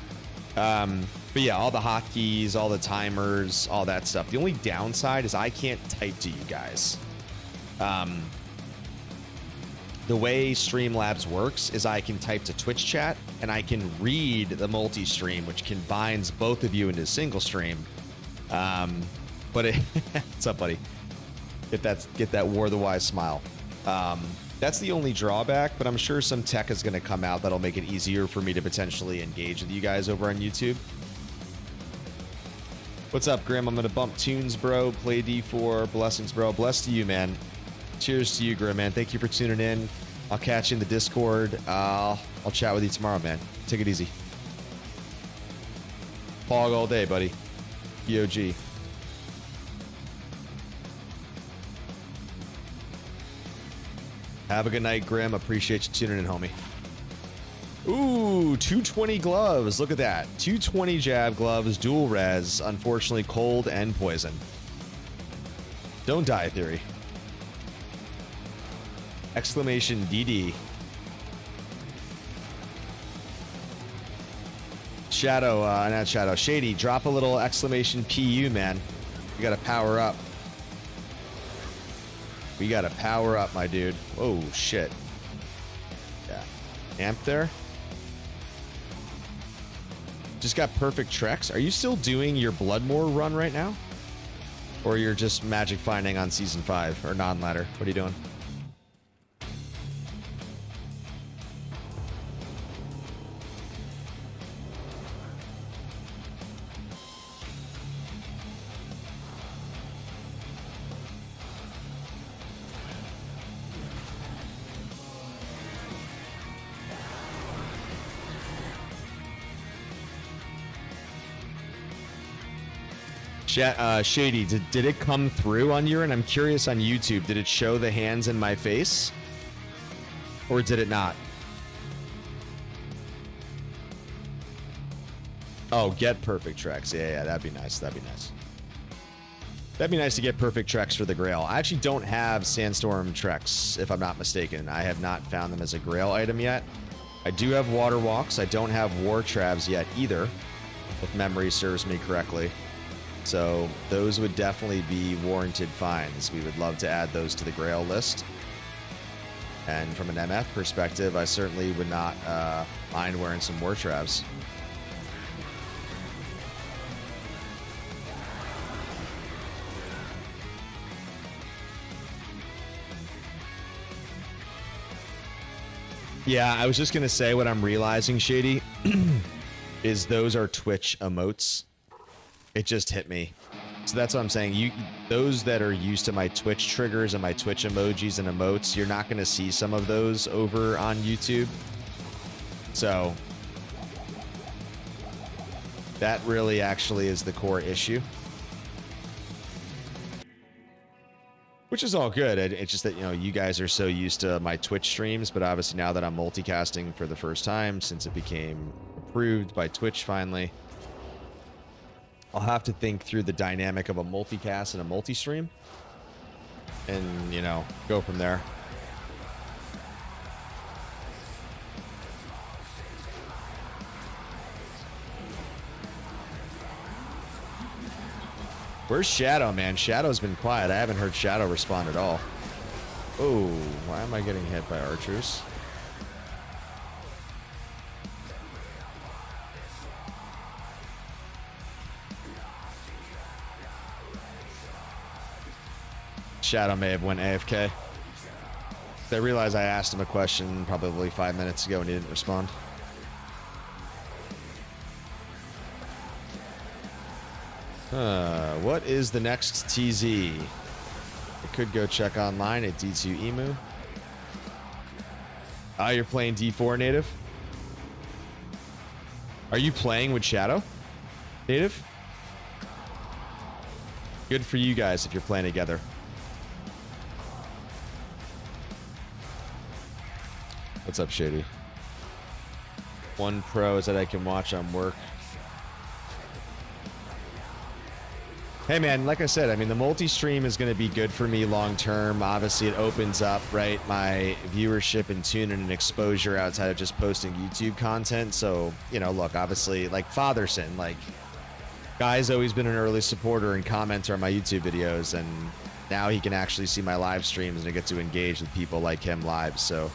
[SPEAKER 1] But yeah, all the hotkeys, all the timers, all that stuff. The only downside is I can't type to you guys. The way Streamlabs works is I can type to Twitch chat and I can read the multi-stream, which combines both of you into a single stream. But what's up, buddy? Get that War of the Wise smile. That's the only drawback, but I'm sure some tech is going to come out that'll make it easier for me to potentially engage with you guys over on YouTube. What's up, Grim? I'm going to bump tunes, bro. Play D4. Blessings, bro. Bless to you, man. Cheers to you, Grim, man. Thank you for tuning in. I'll catch you in the Discord. I'll chat with you tomorrow, man. Take it easy. Pog all day, buddy. BOG. Have a good night, Grim. Appreciate you tuning in, homie. Ooh, 220 gloves. Look at that. 220 jab gloves, dual res. Unfortunately, cold and poison. Don't die, Theory. Exclamation DD. Shadow, not Shadow. Shady, drop a little exclamation PU, man. You gotta power up. We gotta power up, my dude. Oh, shit. Yeah. Amp there. Just got perfect treks. Are you still doing your Bloodmoor run right now? Or you're just magic finding on season 5 or non-ladder? What are you doing? Shady, did it come through on your end? I'm curious on YouTube. Did it show the hands in my face? Or did it not? Oh, get perfect treks. Yeah, that'd be nice. That'd be nice. That'd be nice to get perfect treks for the Grail. I actually don't have Sandstorm treks, if I'm not mistaken. I have not found them as a Grail item yet. I do have Water Walks. I don't have War Travs yet either, if memory serves me correctly. So those would definitely be warranted finds. We would love to add those to the Grail list. And from an MF perspective, I certainly would not mind wearing some War Travs. Yeah, I was just going to say what I'm realizing, Shady, is those are Twitch emotes. It just hit me. So that's what I'm saying. Those that are used to my Twitch triggers and my Twitch emojis and emotes, you're not going to see some of those over on YouTube. So that really actually is the core issue. Which is all good. It's just that, you know, you guys are so used to my Twitch streams, but obviously now that I'm multicasting for the first time since it became approved by Twitch finally, I'll have to think through the dynamic of a multicast and a multi-stream and, you know, go from there. Where's Shadow, man? Shadow's been quiet. I haven't heard Shadow respond at all. Oh, why am I getting hit by archers? Shadow may have went AFK. I realized I asked him a question probably 5 minutes ago and he didn't respond. What is the next TZ? I could go check online at D2 Emu. Oh, you're playing D4 native? Are you playing with Shadow native? Good for you guys if you're playing together. What's up, Shady? One pro is that I can watch on work. Hey man, like I said, I mean, the multi-stream is going to be good for me long term. Obviously, it opens up, right, my viewership and tune and exposure outside of just posting YouTube content. So, you know, look, obviously, like Fatherson, like, guy's always been an early supporter and commenter on my YouTube videos, and now he can actually see my live streams and I get to engage with people like him live. So,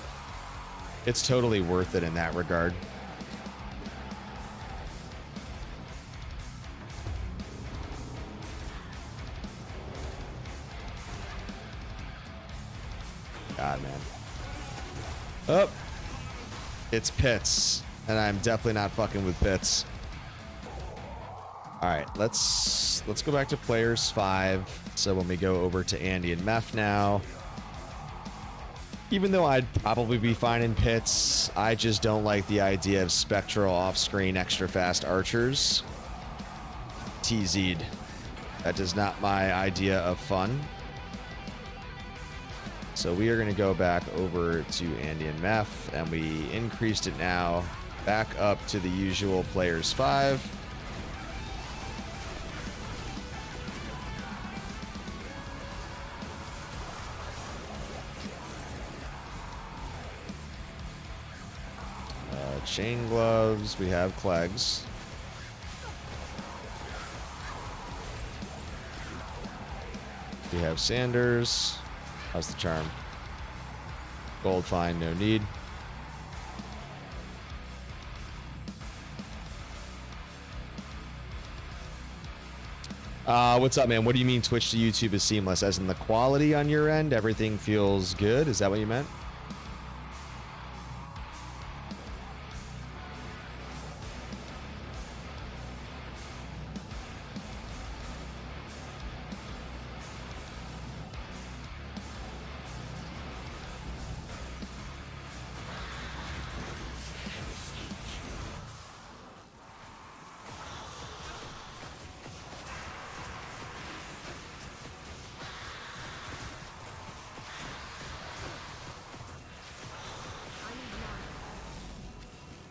[SPEAKER 1] it's totally worth it in that regard. God, man. Oh, it's Pitts, and I'm definitely not fucking with Pitts. All right, let's go back to players 5. So when we go over to Andy and Meth now, even though I'd probably be fine in Pitts, I just don't like the idea of spectral off-screen extra fast archers. TZ'd. That is not my idea of fun. So we are going to go back over to Andy and Meth, and we increased it now back up to the usual players 5. Chain gloves, we have Cleggs. We have Sanders. How's the charm? Gold fine, no need. What's up, man? What do you mean Twitch to YouTube is seamless? As in the quality on your end, everything feels good? Is that what you meant?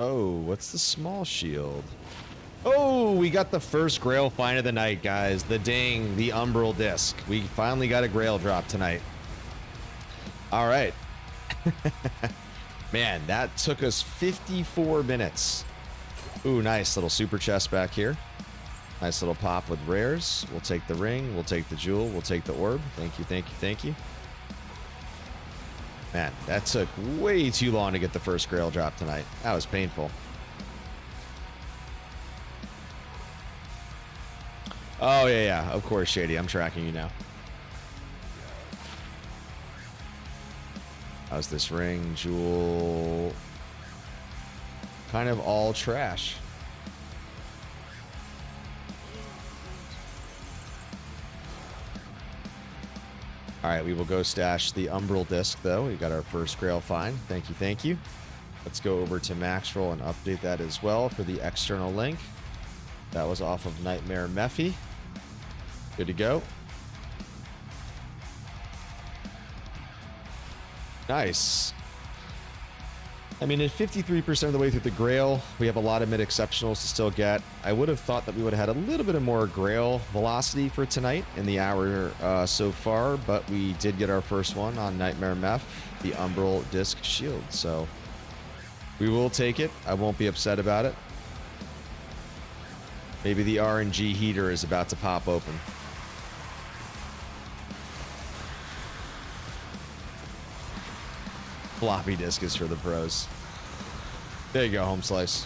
[SPEAKER 1] Oh, what's the small shield? Oh, we got the first Grail find of the night, guys. The Umbral Disc. We finally got a Grail drop tonight. All right. Man, that took us 54 minutes. Ooh, nice little super chest back here. Nice little pop with rares. We'll take the ring. We'll take the jewel. We'll take the orb. Thank you, thank you, thank you. Man, that took way too long to get the first Grail drop tonight. That was painful. Oh, yeah, of course, Shady. I'm tracking you now. How's this ring? Jewel. Kind of all trash. All right, we will go stash the Umbral Disc, though. We got our first Grail find. Thank you, thank you. Let's go over to Maxroll and update that as well for the external link. That was off of Nightmare Mephi. Good to go. Nice. I mean, at 53% of the way through the Grail, we have a lot of mid-exceptionals to still get. I would have thought that we would have had a little bit of more Grail velocity for tonight in the hour so far, but we did get our first one on Nightmare Meth, the Umbral Disc Shield. So we will take it. I won't be upset about it. Maybe the RNG heater is about to pop open. Floppy disk is for the pros. There you go, home slice.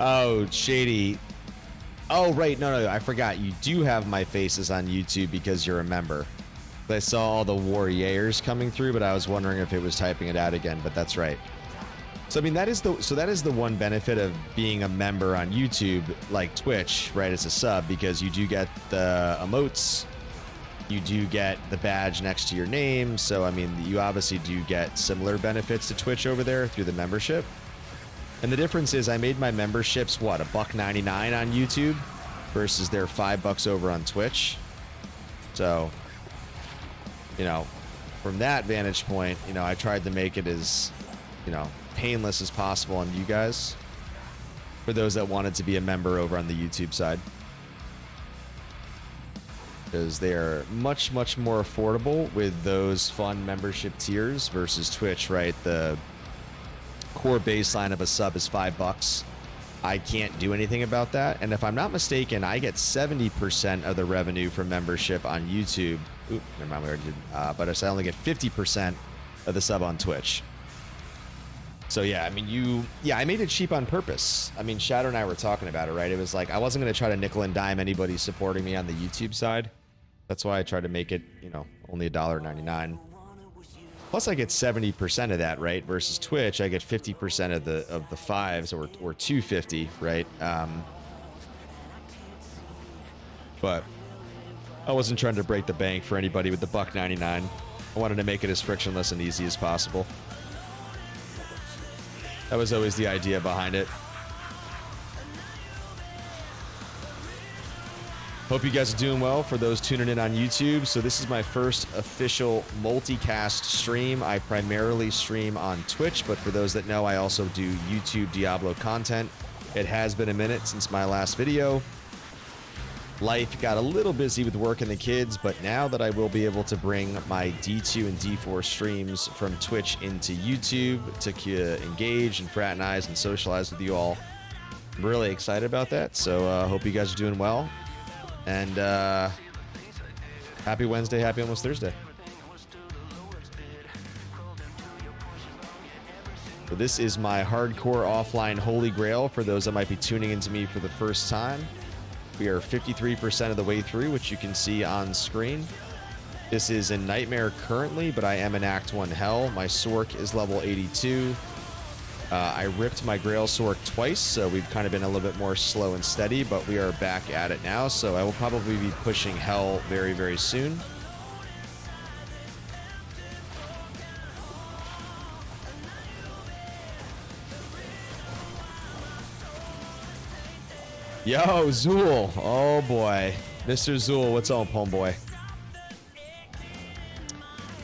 [SPEAKER 1] Oh, Shady. Oh, right. No, I forgot. You do have my faces on YouTube because you're a member. I saw all the warriors coming through, but I was wondering if it was typing it out again, but that's right. So I mean, that is the one benefit of being a member on YouTube, like Twitch, right, as a sub, because you do get the emotes, you do get the badge next to your name. So I mean, you obviously do get similar benefits to Twitch over there through the membership. And the difference is I made my memberships, what, $1.99 on YouTube versus their $5 over on Twitch. So, you know, from that vantage point, you know, I tried to make it as, you know, painless as possible on you guys for those that wanted to be a member over on the YouTube side. Because they are much, much more affordable with those fun membership tiers versus Twitch, right? The core baseline of a sub is $5. I can't do anything about that. And if I'm not mistaken, I get 70% of the revenue from membership on YouTube. Oop, never mind, we already did. But I only get 50% of the sub on Twitch. So yeah, I mean, I made it cheap on purpose. I mean, Shadow and I were talking about it, right? It was like, I wasn't going to try to nickel and dime anybody supporting me on the YouTube side. That's why I tried to make it, you know, only $1.99. Plus, I get 70% of that, right? Versus Twitch, I get 50% of the fives or $2.50, right? But I wasn't trying to break the bank for anybody with the $1.99. I wanted to make it as frictionless and easy as possible. That was always the idea behind it. Hope you guys are doing well. For those tuning in on YouTube, so this is my first official multicast stream. I primarily stream on Twitch, but for those that know, I also do YouTube Diablo content. It has been a minute since my last video. Life got a little busy with work and the kids, but now that I will be able to bring my D2 and D4 streams from Twitch into YouTube to engage and fraternize and socialize with you all, I'm really excited about that. So hope you guys are doing well. And happy Wednesday, happy almost Thursday. So this is my Hardcore Offline Holy Grail for those that might be tuning into me for the first time. We are 53% of the way through, which you can see on screen. This is in Nightmare currently, but I am in Act 1 Hell. My Sork is level 82. I ripped my Grail Sork twice, so we've kind of been a little bit more slow and steady, but we are back at it now, so I will probably be pushing Hell very, very soon. Yo, Zool. Oh, boy. Mr. Zool, what's up, homeboy?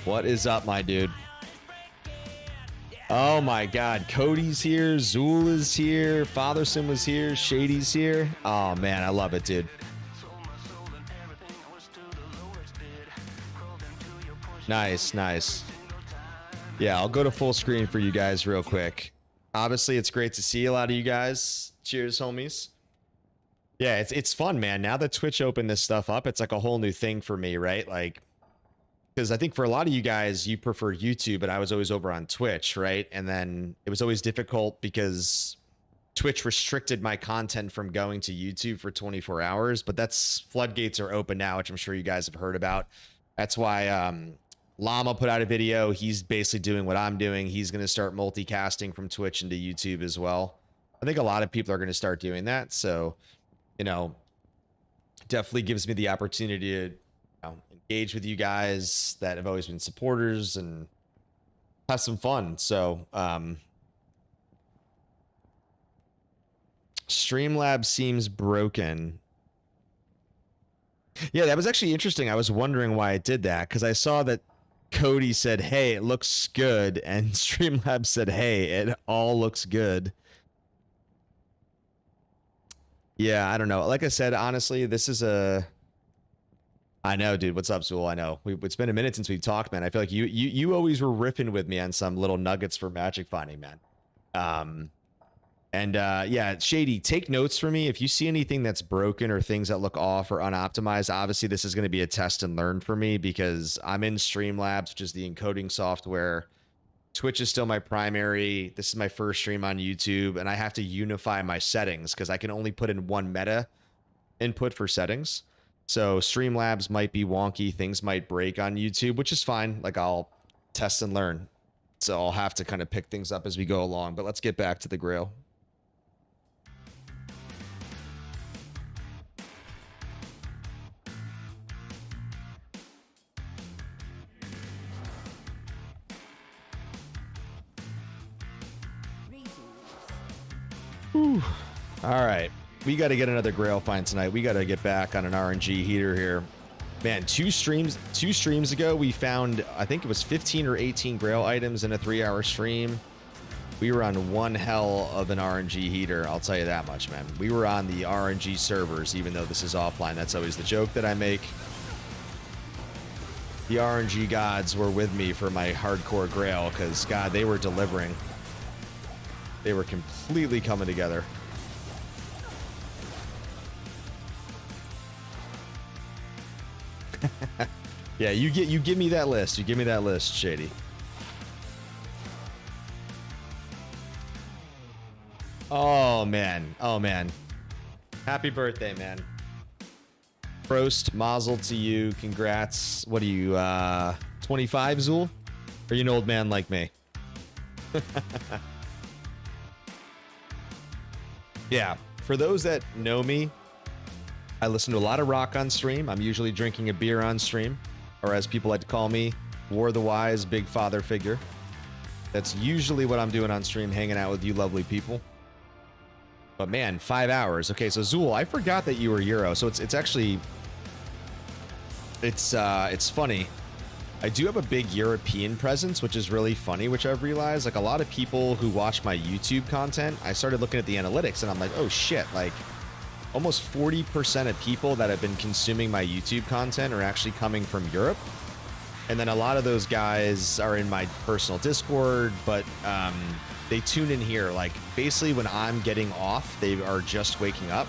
[SPEAKER 1] What is up, my dude? Oh, my God. Cody's here. Zool is here. Fatherson was here. Shady's here. Oh, man. I love it, dude. Nice, nice. Yeah, I'll go to full screen for you guys real quick. Obviously, it's great to see a lot of you guys. Cheers, homies. Yeah, it's fun, man. Now that Twitch opened this stuff up, it's like a whole new thing for me, right? Like, because I think for a lot of you guys, you prefer YouTube, but I was always over on Twitch, right? And then it was always difficult because Twitch restricted my content from going to YouTube for 24 hours, but that's floodgates are open now, which I'm sure you guys have heard about. That's why Llama put out a video. He's basically doing what I'm doing. He's going to start multicasting from Twitch into YouTube as well. I think a lot of people are going to start doing that. So, you know, definitely gives me the opportunity to, you know, engage with you guys that have always been supporters and have some fun. So, Streamlabs seems broken. Yeah, that was actually interesting. I was wondering why it did that because I saw that Cody said, hey, it looks good. And Streamlabs said, hey, it all looks good. Yeah, I don't know. Like I said, honestly, this is a... I know, dude. What's up, Zool? I know. It's been a minute since we've talked, man. I feel like you always were ripping with me on some little nuggets for magic finding, man. Yeah, Shady, take notes for me. If you see anything that's broken or things that look off or unoptimized, obviously this is going to be a test and learn for me because I'm in Streamlabs, which is the encoding software. Twitch is still my primary. This is my first stream on YouTube, and I have to unify my settings because I can only put in one meta input for settings. So Streamlabs might be wonky, things might break on YouTube, which is fine. Like, I'll test and learn. So I'll have to kind of pick things up as we go along. But let's get back to the Grail. Whew. All right. We got to get another Grail find tonight. We got to get back on an RNG heater here. Man, two streams ago, we found, I think it was 15 or 18 Grail items in a 3-hour stream. We were on one hell of an RNG heater, I'll tell you that much, man. We were on the RNG servers, even though this is offline. That's always the joke that I make. The RNG gods were with me for my hardcore Grail, because, God, they were delivering. They were completely coming together. Yeah, you give me that list. You give me that list, Shady. Oh man. Oh man. Happy birthday, man. Prost, mazel to you. Congrats. What are you, 25, Zool? Or are you an old man like me? Yeah, for those that know me, I listen to a lot of rock on stream. I'm usually drinking a beer on stream, or as people like to call me, War the Wise, big father figure. That's usually what I'm doing on stream, hanging out with you lovely people. But man, 5 hours. Okay, so Zool, I forgot that you were Euro. So it's actually, it's funny. I do have a big European presence, which is really funny, which I've realized. Like, a lot of people who watch my YouTube content, I started looking at the analytics and I'm like, oh shit, like almost 40% of people that have been consuming my YouTube content are actually coming from Europe. And then a lot of those guys are in my personal Discord, but they tune in here. Like, basically when I'm getting off, they are just waking up.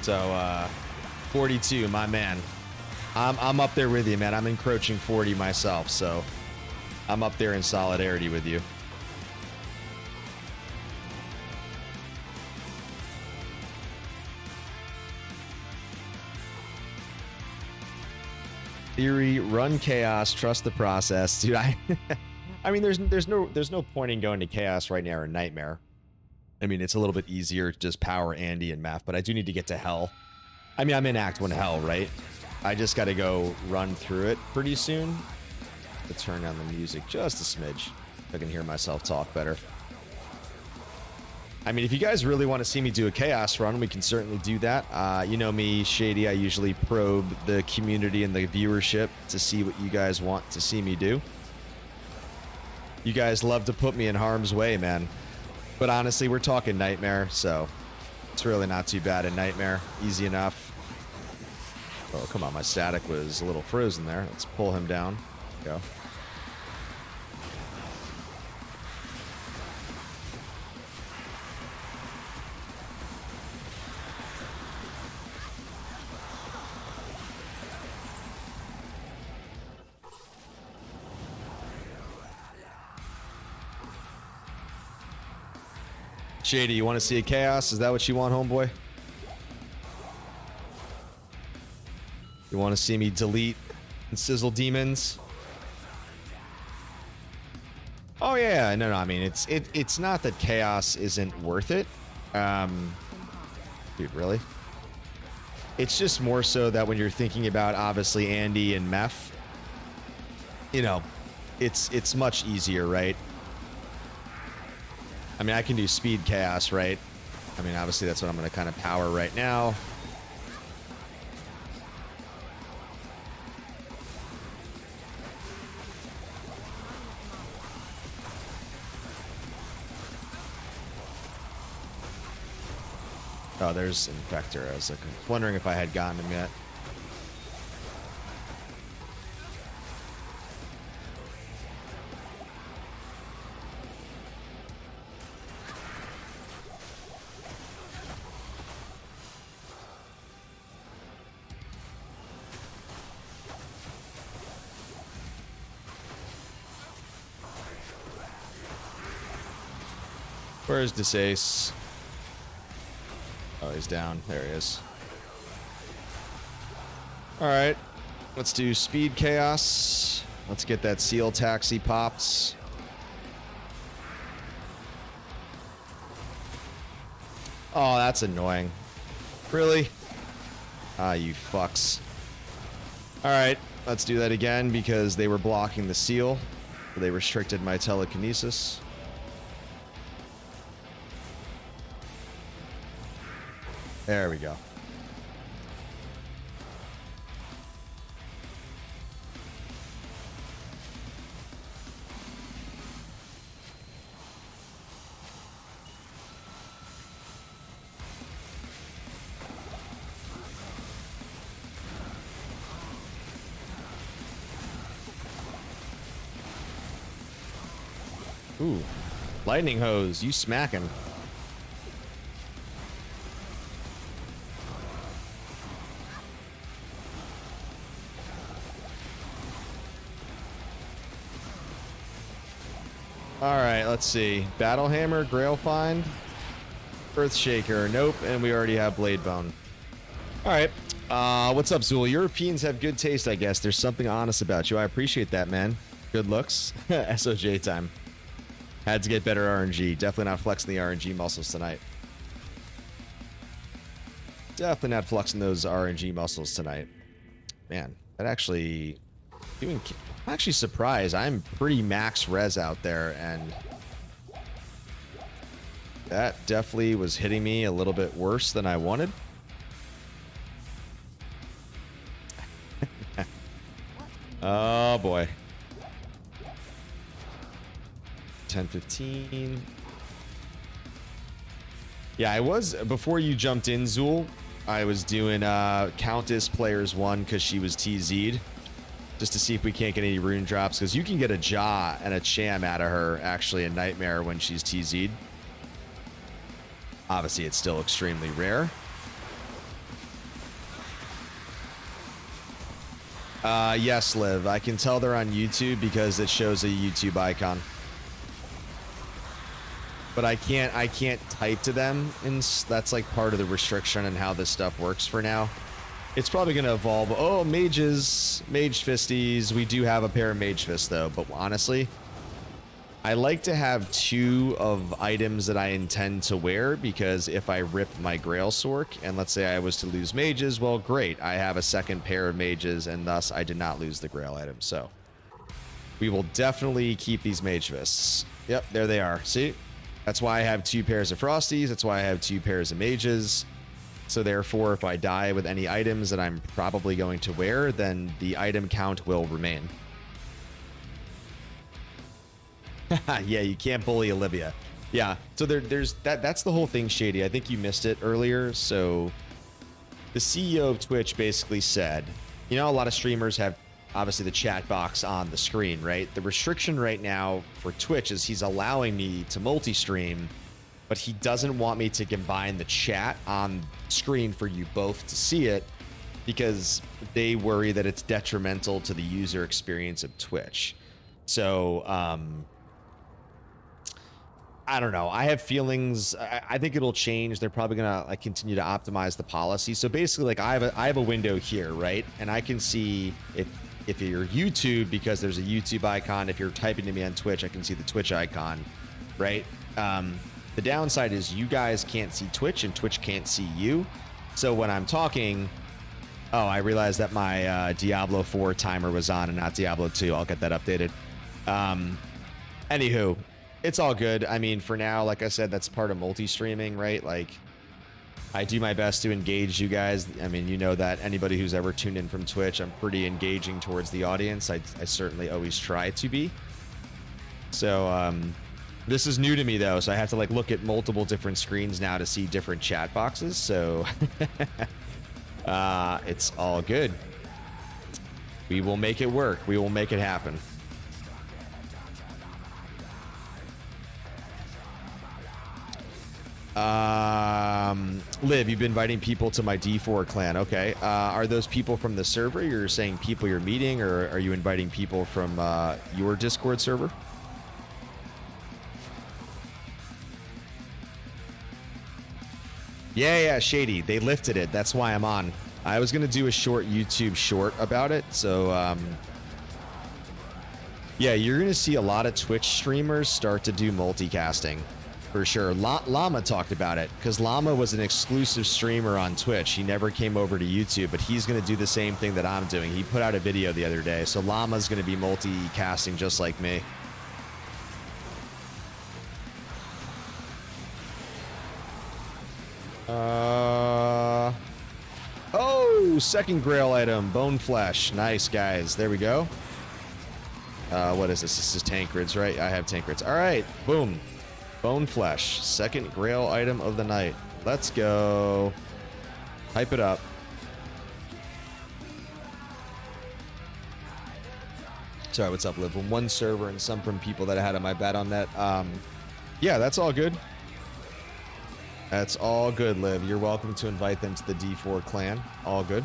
[SPEAKER 1] So 42, my man. I'm up there with you, man. I'm encroaching 40 myself, so I'm up there in solidarity with you. Theory, run chaos, trust the process, dude. I mean, there's no point in going to chaos right now or nightmare. I mean, it's a little bit easier to just power Andy and Math, but I do need to get to hell. I mean, I'm in Act 1 hell, right? I just got to go run through it pretty soon. Let's turn down the music just a smidge. I can hear myself talk better. I mean, if you guys really want to see me do a chaos run, we can certainly do that. You know me, Shady. I usually probe the community and the viewership to see what you guys want to see me do. You guys love to put me in harm's way, man. But honestly, we're talking Nightmare, so it's really not too bad in Nightmare. Easy enough. Oh, come on. My static was a little frozen there. Let's pull him down. Go. Shady, you want to see a chaos? Is that what you want, homeboy? You want to see me delete and sizzle demons? Oh yeah, no, I mean, it's not that chaos isn't worth it. Dude, really? It's just more so that when you're thinking about obviously Andy and Meth, you know, it's much easier, right? I mean, I can do speed chaos, right? I mean, obviously that's what I'm going to kind of power right now. Oh, there's Infector. I was like, wondering if I had gotten him yet. Where's this ace? Oh, he's down. There he is. All right. Let's do speed chaos. Let's get that seal taxi pops. Oh, that's annoying. Really? Ah, you fucks. All right. Let's do that again because they were blocking the seal. They restricted my telekinesis. There we go. Ooh, lightning hose, you smacking. All right, let's see. Battle Hammer, Grail Find, Earthshaker, nope, and we already have Blade Bone. All right, what's up, Zool? Europeans have good taste, I guess. There's something honest about you. I appreciate that, man. Good looks. SOJ time. Had to get better RNG. Definitely not flexing the RNG muscles tonight. Definitely not flexing those RNG muscles tonight. Man, that actually... I'm actually surprised. I'm pretty max res out there, and... that definitely was hitting me a little bit worse than I wanted. Oh, boy. 10-15. Yeah, I was before you jumped in, Zool. I was doing Countess Players 1 because she was TZ'd, just to see if we can't get any rune drops, because you can get a Jaw and a Cham out of her actually in Nightmare when she's TZ'd. Obviously, it's still extremely rare. Yes, Liv. I can tell they're on YouTube because it shows a YouTube icon. But I can't type to them, and that's like part of the restriction and how this stuff works for now. It's probably going to evolve. Oh, mages, mage fisties. We do have a pair of mage fists though, but honestly, I like to have 2 of items that I intend to wear, because if I rip my Grail Sork and let's say I was to lose mages, well, great. I have a second pair of mages and thus I did not lose the Grail item. So we will definitely keep these mage fists. Yep, there they are. See? That's why I have 2 pairs of Frosties. That's why I have 2 pairs of mages. So therefore, if I die with any items that I'm probably going to wear, then the item count will remain. Yeah, you can't bully Olivia. Yeah, so there's that's the whole thing, Shady. I think you missed it earlier. So the CEO of Twitch basically said, you know, a lot of streamers have obviously the chat box on the screen, right? The restriction right now for Twitch is he's allowing me to multi-stream, but he doesn't want me to combine the chat on screen for you both to see it, because they worry that it's detrimental to the user experience of Twitch. So, I don't know. I have feelings. I think it'll change. They're probably gonna like continue to optimize the policy. So basically, like I have a window here, right? And I can see if you're YouTube, because there's a YouTube icon. If you're typing to me on Twitch, I can see the Twitch icon, right? The downside is you guys can't see Twitch and Twitch can't see you. So when I'm talking, oh, I realized that my Diablo 4 timer was on and not Diablo 2. I'll get that updated. Anywho, it's all good. I mean, for now, like I said, that's part of multi-streaming, right? Like, I do my best to engage you guys. I mean, you know that anybody who's ever tuned in from Twitch, I'm pretty engaging towards the audience. I certainly always try to be. So, this is new to me though, so I have to like look at multiple different screens now to see different chat boxes. So, it's all good. We will make it work. We will make it happen. Liv, you've been inviting people to my D2R clan. Okay. Are those people from the server? You're saying people you're meeting, or are you inviting people from your Discord server? Yeah, Shady. They lifted it. That's why I'm on. I was going to do a short YouTube short about it. So, yeah, you're going to see a lot of Twitch streamers start to do multicasting. For sure. Llama talked about it because Llama was an exclusive streamer on Twitch. He never came over to YouTube, but he's going to do the same thing that I'm doing. He put out a video the other day. So Llama's going to be multicasting just like me. Oh, second grail item, bone flesh. Nice, guys. There we go. What is this? This is Tankreds, right? I have Tankreds. All right, boom. Bone flesh, second grail item of the night. Let's go. Hype it up. Sorry, what's up, Liv? From one server and some from people that I had on my bet on that. Yeah, that's all good. That's all good, Liv. You're welcome to invite them to the D2R clan. All good.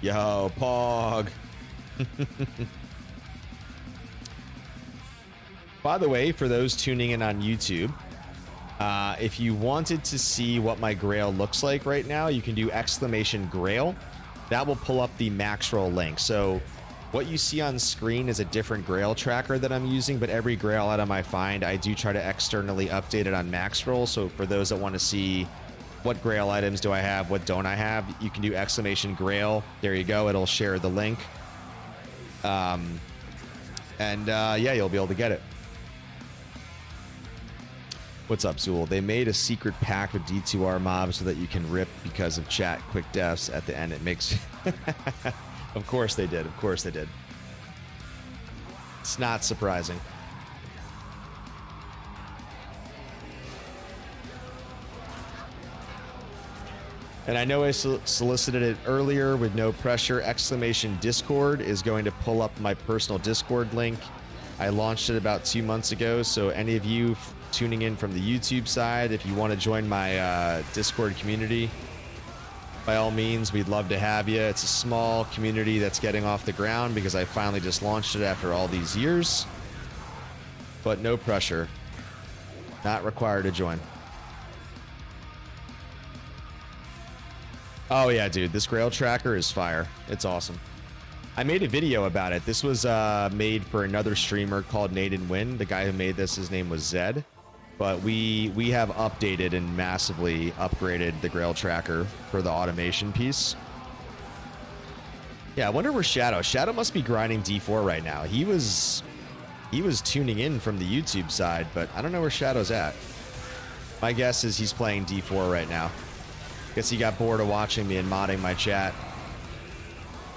[SPEAKER 1] Yo, Pog. By the way, for those tuning in on YouTube, if you wanted to see what my grail looks like right now, you can do !grail. That will pull up the max roll link. So what you see on screen is a different grail tracker that I'm using, but every grail item I find, I do try to externally update it on max roll. So for those that want to see what grail items do I have, what don't I have, you can do !grail. There you go. It'll share the link. Yeah, you'll be able to get it. What's up, Zool? They made a secret pack with D2R mobs so that you can rip because of chat quick deaths at the end. It makes... Of course they did. Of course they did. It's not surprising. And I know I solicited it earlier with no pressure. !Discord is going to pull up my personal Discord link. I launched it about 2 months ago, so any of you tuning in from the YouTube side, if you want to join my Discord community, by all means, we'd love to have you. It's a small community that's getting off the ground because I finally just launched it after all these years. But no pressure. Not required to join. Oh yeah, dude, this grail tracker is fire. It's awesome. I made a video about it. This was made for another streamer called Naden Win. The guy who made this, his name was Zed. But we have updated and massively upgraded the grail tracker for the automation piece. Yeah, I wonder where Shadow must be grinding D2R right now. He was tuning in from the YouTube side, but I don't know where Shadow's at. My guess is he's playing D2R right now. Guess he got bored of watching me and modding my chat.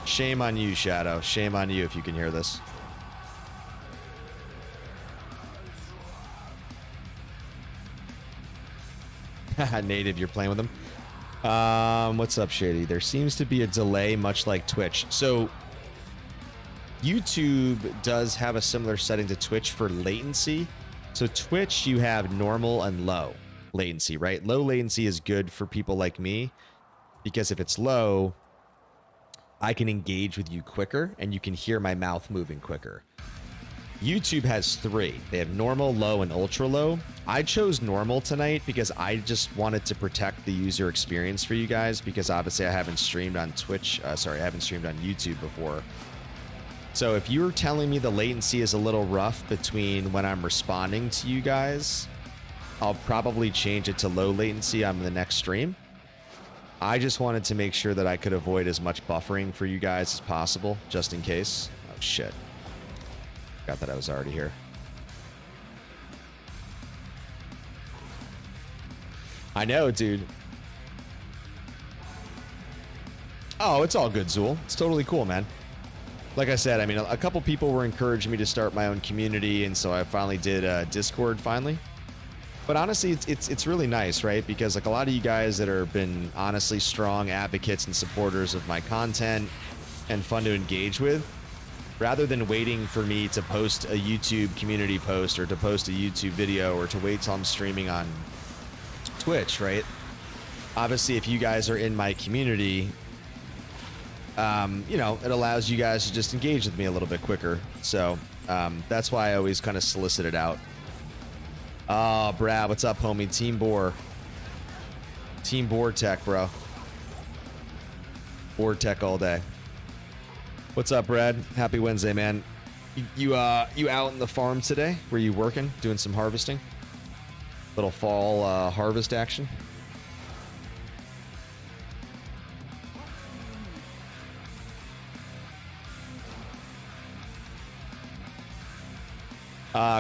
[SPEAKER 1] Shame on you, Shadow. Shame on you if you can hear this. Native, you're playing with them. What's up, Shady? There seems to be a delay, much like Twitch. So YouTube does have a similar setting to Twitch for latency. So Twitch, you have normal and low latency, right? Low latency is good for people like me because if it's low, I can engage with you quicker and you can hear my mouth moving quicker. YouTube has 3. They have normal, low, and ultra low. I chose normal tonight because I just wanted to protect the user experience for you guys because obviously I haven't streamed on Twitch. I haven't streamed on YouTube before. So if you're telling me the latency is a little rough between when I'm responding to you guys, I'll probably change it to low latency on the next stream. I just wanted to make sure that I could avoid as much buffering for you guys as possible, just in case. Oh, shit. Forgot that I was already here. I know, dude. Oh, it's all good, Zool. It's totally cool, man. Like I said, I mean, a couple people were encouraging me to start my own community, and so I finally did Discord finally. But honestly, it's really nice, right? Because like a lot of you guys that have been honestly strong advocates and supporters of my content and fun to engage with, rather than waiting for me to post a YouTube community post or to post a YouTube video or to wait till I'm streaming on Twitch, right? Obviously, if you guys are in my community, you know, it allows you guys to just engage with me a little bit quicker. So that's why I always kind of solicit it out. Oh, Brad, what's up, homie? Team Boar. Team Boar Tech, bro. Board tech all day. What's up, Brad? Happy Wednesday, man. You out in the farm today? Were you working, doing some harvesting? Little fall harvest action?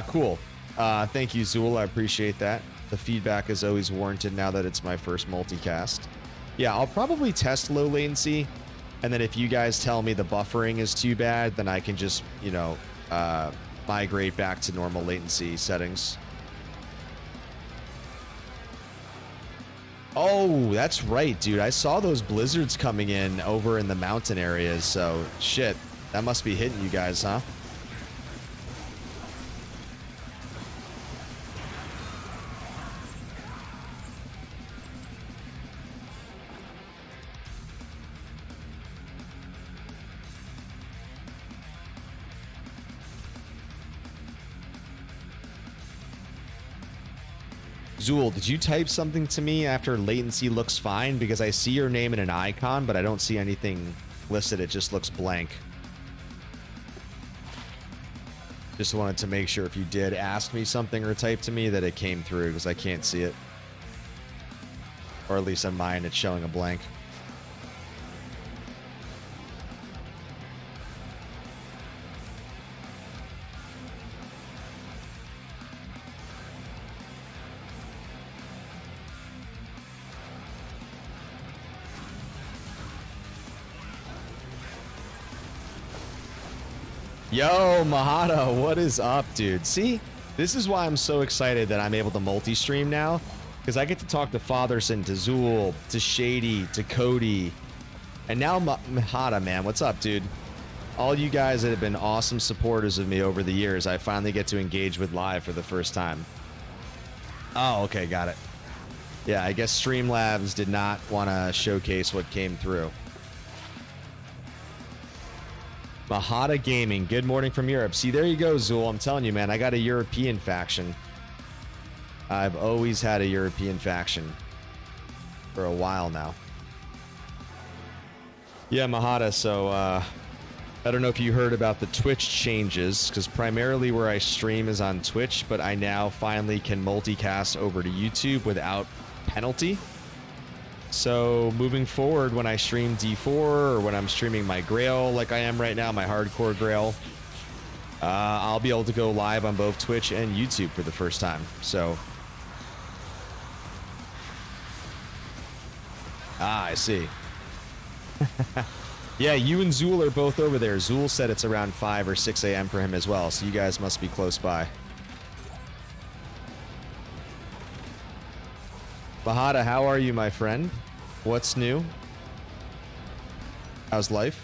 [SPEAKER 1] Cool. Thank you, Zool. I appreciate that. The feedback is always warranted now that it's my first multicast. Yeah, I'll probably test low latency, and then if you guys tell me the buffering is too bad, then I can just, you know, migrate back to normal latency settings. Oh, that's right, dude. I saw those blizzards coming in over in the mountain areas, so shit, that must be hitting you guys, huh? Zool, did you type something to me after latency looks fine? Because I see your name in an icon, but I don't see anything listed. It just looks blank. Just wanted to make sure if you did ask me something or type to me that it came through, because I can't see it. Or at least on mine, it's showing a blank. Yo, Mahata, what is up, dude? See, this is why I'm so excited that I'm able to multi-stream now, because I get to talk to Fatherson, to Zool, to Shady, to Cody, and now Mahata, man. What's up, dude? All you guys that have been awesome supporters of me over the years, I finally get to engage with live for the first time. Oh, okay, got it. Yeah, I guess Streamlabs did not want to showcase what came through. Mahata Gaming, good morning from Europe. See, there you go, Zool. I'm telling you, man, I got a European faction. I've always had a European faction for a while now. Yeah, Mahata, so I don't know if you heard about the Twitch changes, because primarily where I stream is on Twitch, but I now finally can multicast over to YouTube without penalty. So moving forward, when I stream D4 or when I'm streaming my Grail like I am right now, my hardcore Grail, I'll be able to go live on both Twitch and YouTube for the first time. So, I see. Yeah, you and Zool are both over there. Zool said it's around 5 or 6 a.m. for him as well, so you guys must be close by. Bahada, how are you, my friend? What's new? How's life?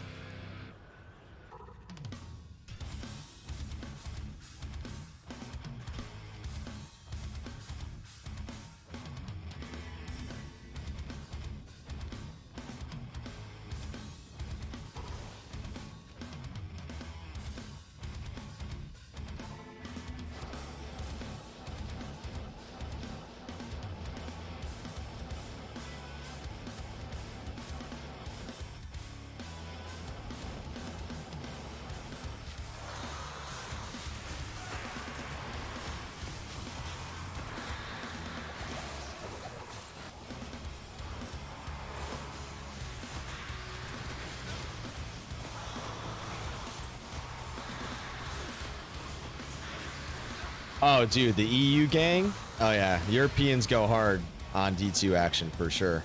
[SPEAKER 1] Oh, dude, the EU gang? Oh, yeah. Europeans go hard on D2 action, for sure.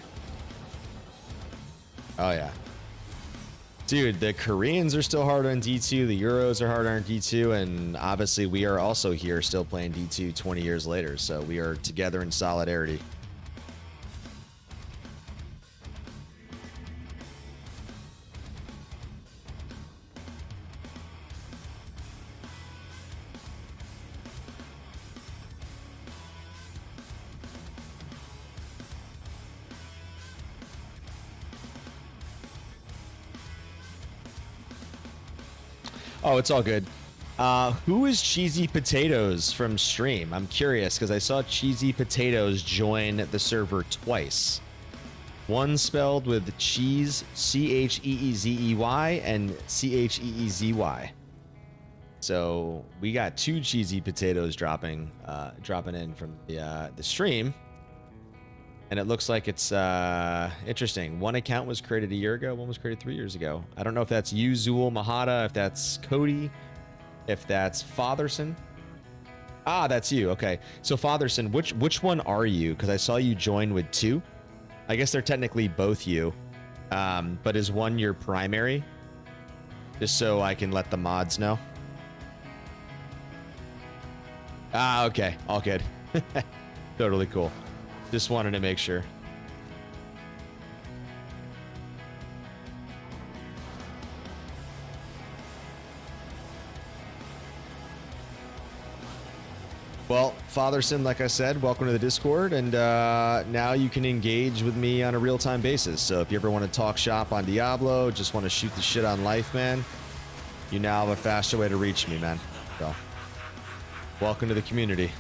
[SPEAKER 1] Oh, yeah. Dude, the Koreans are still hard on D2, the Euros are hard on D2, and obviously we are also here still playing D2 20 years later, so we are together in solidarity. Oh, it's all good. Who is Cheesy Potatoes from stream? I'm curious because I saw Cheesy Potatoes join the server twice. One spelled with cheese, Cheezey, and Cheezy. So we got 2 cheesy potatoes dropping in from the stream, and it looks like it's interesting. One account was created a year ago, one was created 3 years ago. I don't know if that's you, Zool Mahada, if that's Cody, if that's Fatherson. Ah, that's you. Okay, so Fatherson, which one are you? Because I saw you join with 2. I guess they're technically both you, but is one your primary? Just so I can let the mods know. Ah, okay. All good. Totally cool. Just wanted to make sure. Well, Fatherson, like I said, welcome to the Discord, and now you can engage with me on a real-time basis. So if you ever want to talk shop on Diablo, just want to shoot the shit on life, man, you now have a faster way to reach me, man. So, welcome to the community.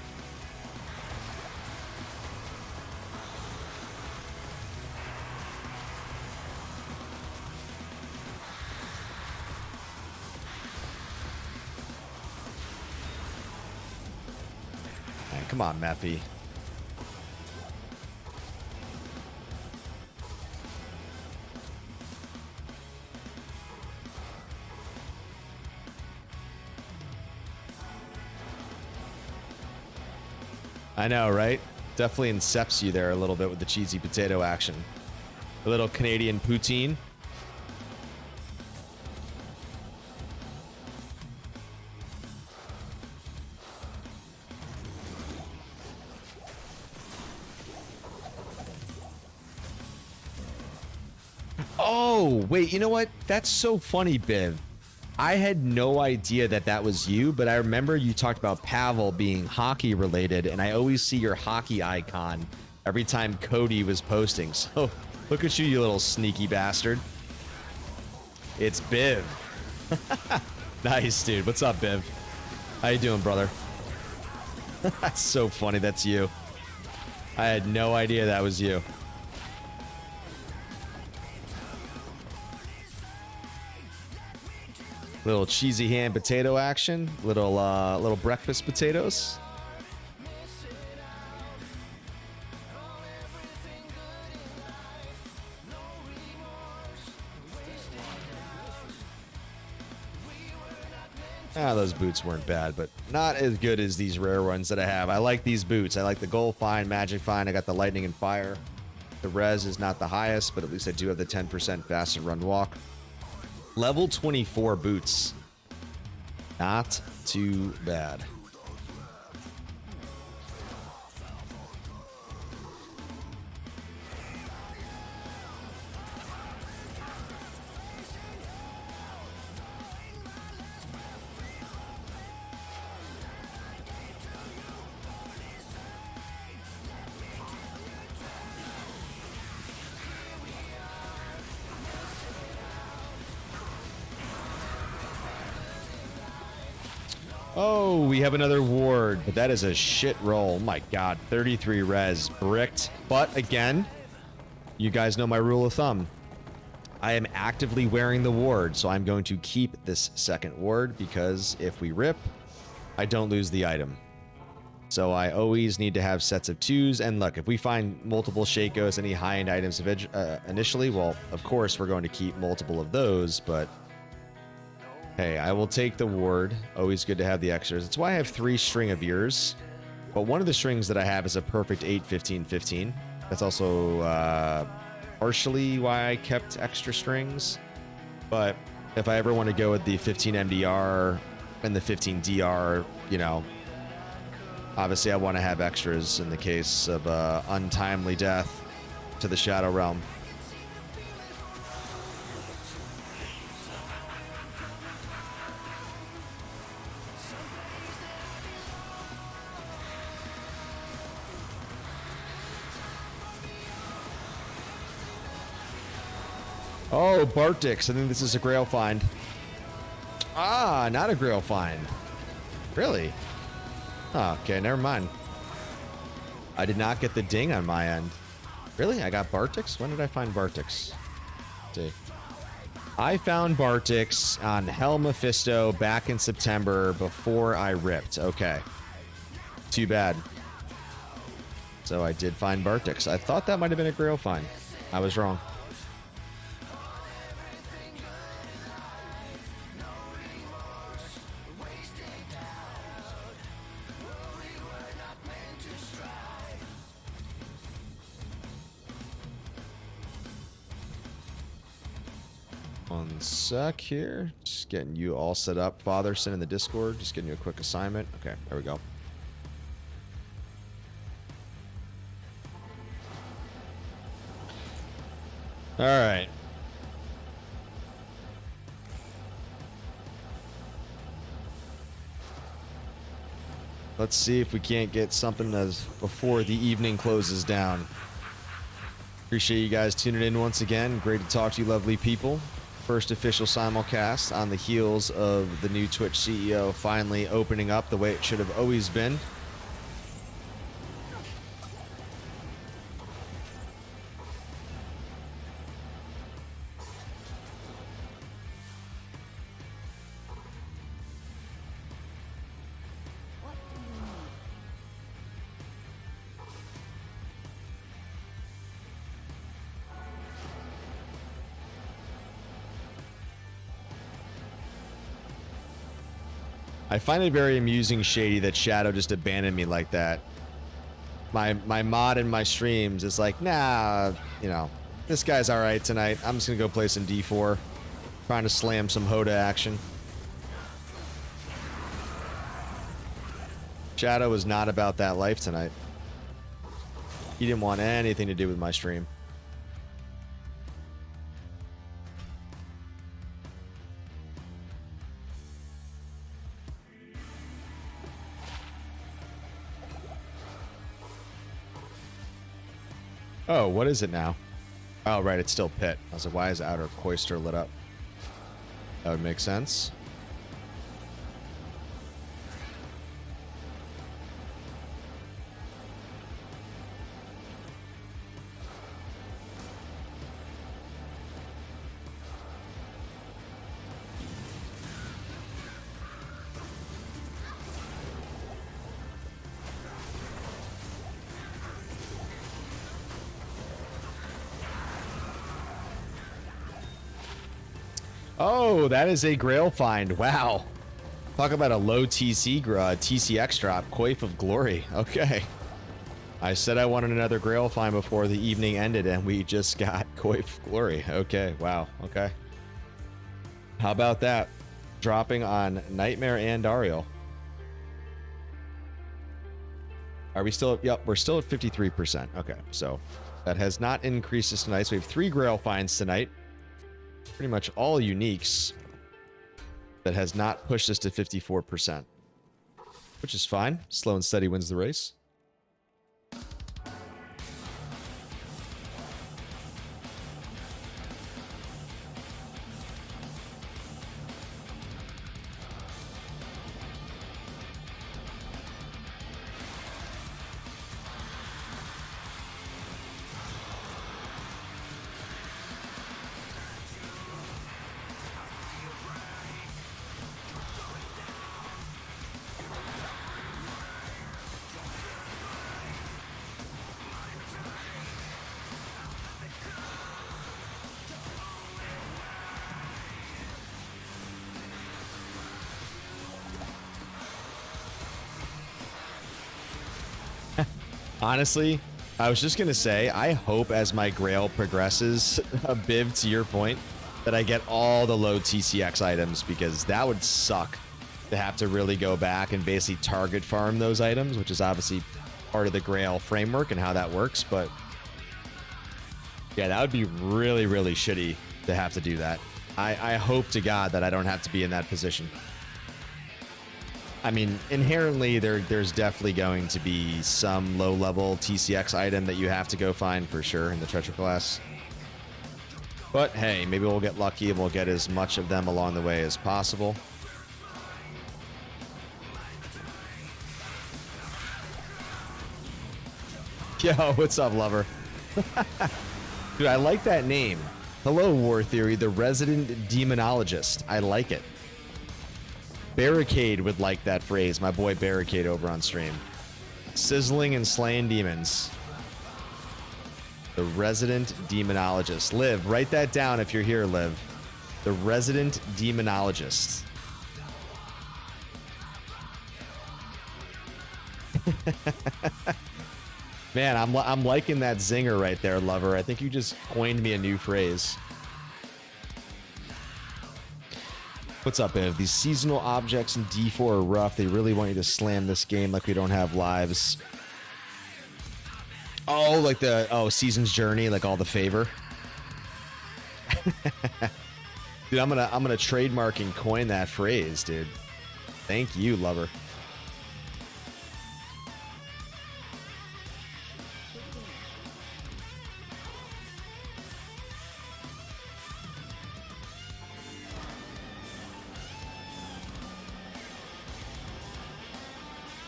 [SPEAKER 1] Come on, Mappy. I know, right? Definitely incepts you there a little bit with the cheesy potato action. A little Canadian poutine. Oh, wait, you know what? That's so funny, Biv. I had no idea that that was you, but I remember you talked about Pavel being hockey related, and I always see your hockey icon every time Cody was posting. So look at you, you little sneaky bastard. It's Biv. Nice, dude. What's up, Biv? How you doing, brother? That's so funny. That's you. I had no idea that was you. Little cheesy ham potato action. Little breakfast potatoes. Ah, those boots weren't bad, but not as good as these rare ones that I have. I like these boots. I like the gold fine, magic fine. I got the lightning and fire. The res is not the highest, but at least I do have the 10% fast and run walk. Level 24 boots. Not too bad. Oh, we have another ward, but that is a shit roll. Oh my god, 33 res, bricked. But again, you guys know my rule of thumb. I am actively wearing the ward, so I'm going to keep this second ward because if we rip, I don't lose the item. So I always need to have sets of 2s. And look, if we find multiple Shakos, any high-end items initially, well, of course, we're going to keep multiple of those, but hey, I will take the ward. Always good to have the extras. It's why I have 3 string of ears. But one of the strings that I have is a perfect 8, 15, 15. That's also partially why I kept extra strings. But if I ever want to go with the 15 MDR and the 15 DR, you know, obviously I want to have extras in the case of untimely death to the Shadow Realm. Oh, Bartix. I think this is a Grail find. Ah, not a Grail find. Really? Oh, okay, never mind. I did not get the ding on my end. Really? I got Bartix? When did I find Bartix? Let's see. I found Bartix on Hell Mephisto back in September before I ripped. Okay. Too bad. So I did find Bartix. I thought that might have been a Grail find. I was wrong. One sec here. Just getting you all set up. Father, send in the Discord. Just getting you a quick assignment. Okay, there we go. All right. Let's see if we can't get something as before the evening closes down. Appreciate you guys tuning in once again. Great to talk to you lovely people. First official simulcast on the heels of the new Twitch CEO finally opening up the way it should have always been. I find it very amusing, Shady, that Shadow just abandoned me like that. My mod in my streams is like, nah, you know, this guy's all right tonight. I'm just gonna go play some D4, trying to slam some Hoda action. Shadow was not about that life tonight. He didn't want anything to do with my stream. Oh, what is it now? Oh, right, it's still pit. I was like, why is outer cloister lit up? That would make sense. Oh, that is a Grail find. Wow. Talk about a low TCX drop. Coif of Glory. Okay. I said I wanted another Grail find before the evening ended, and we just got Coif of Glory. Okay. Wow. Okay. How about that? Dropping on Nightmare and Ariel. Are we still... Yep, we're still at 53%. Okay, so that has not increased us tonight. So we have 3 Grail finds tonight. Pretty much all uniques. That has not pushed us to 54%. Which is fine. Slow and steady wins the race. Honestly, I was just going to say, I hope as my Grail progresses, Biv, to your point, that I get all the low TCX items, because that would suck to have to really go back and basically target farm those items, which is obviously part of the Grail framework and how that works. But yeah, that would be really, really shitty to have to do that. I hope to God that I don't have to be in that position. I mean, inherently, there's definitely going to be some low-level TCX item that you have to go find for sure in the Treacher class. But hey, maybe we'll get lucky and we'll get as much of them along the way as possible. Yo, what's up, lover? Dude, I like that name. Hello, War Theory, the resident demonologist. I like it. Barricade would like that phrase. My boy Barricade over on stream. Sizzling and slaying demons. The resident demonologist. Liv, write that down if you're here, Liv. The resident demonologist. Man, I'm liking that zinger right there, lover. I think you just coined me a new phrase. What's up, Ev? These seasonal objects in D4 are rough. They really want you to slam this game like we don't have lives. Oh, like the Season's Journey, like all the favor. Dude, I'm gonna trademark and coin that phrase, dude. Thank you, lover.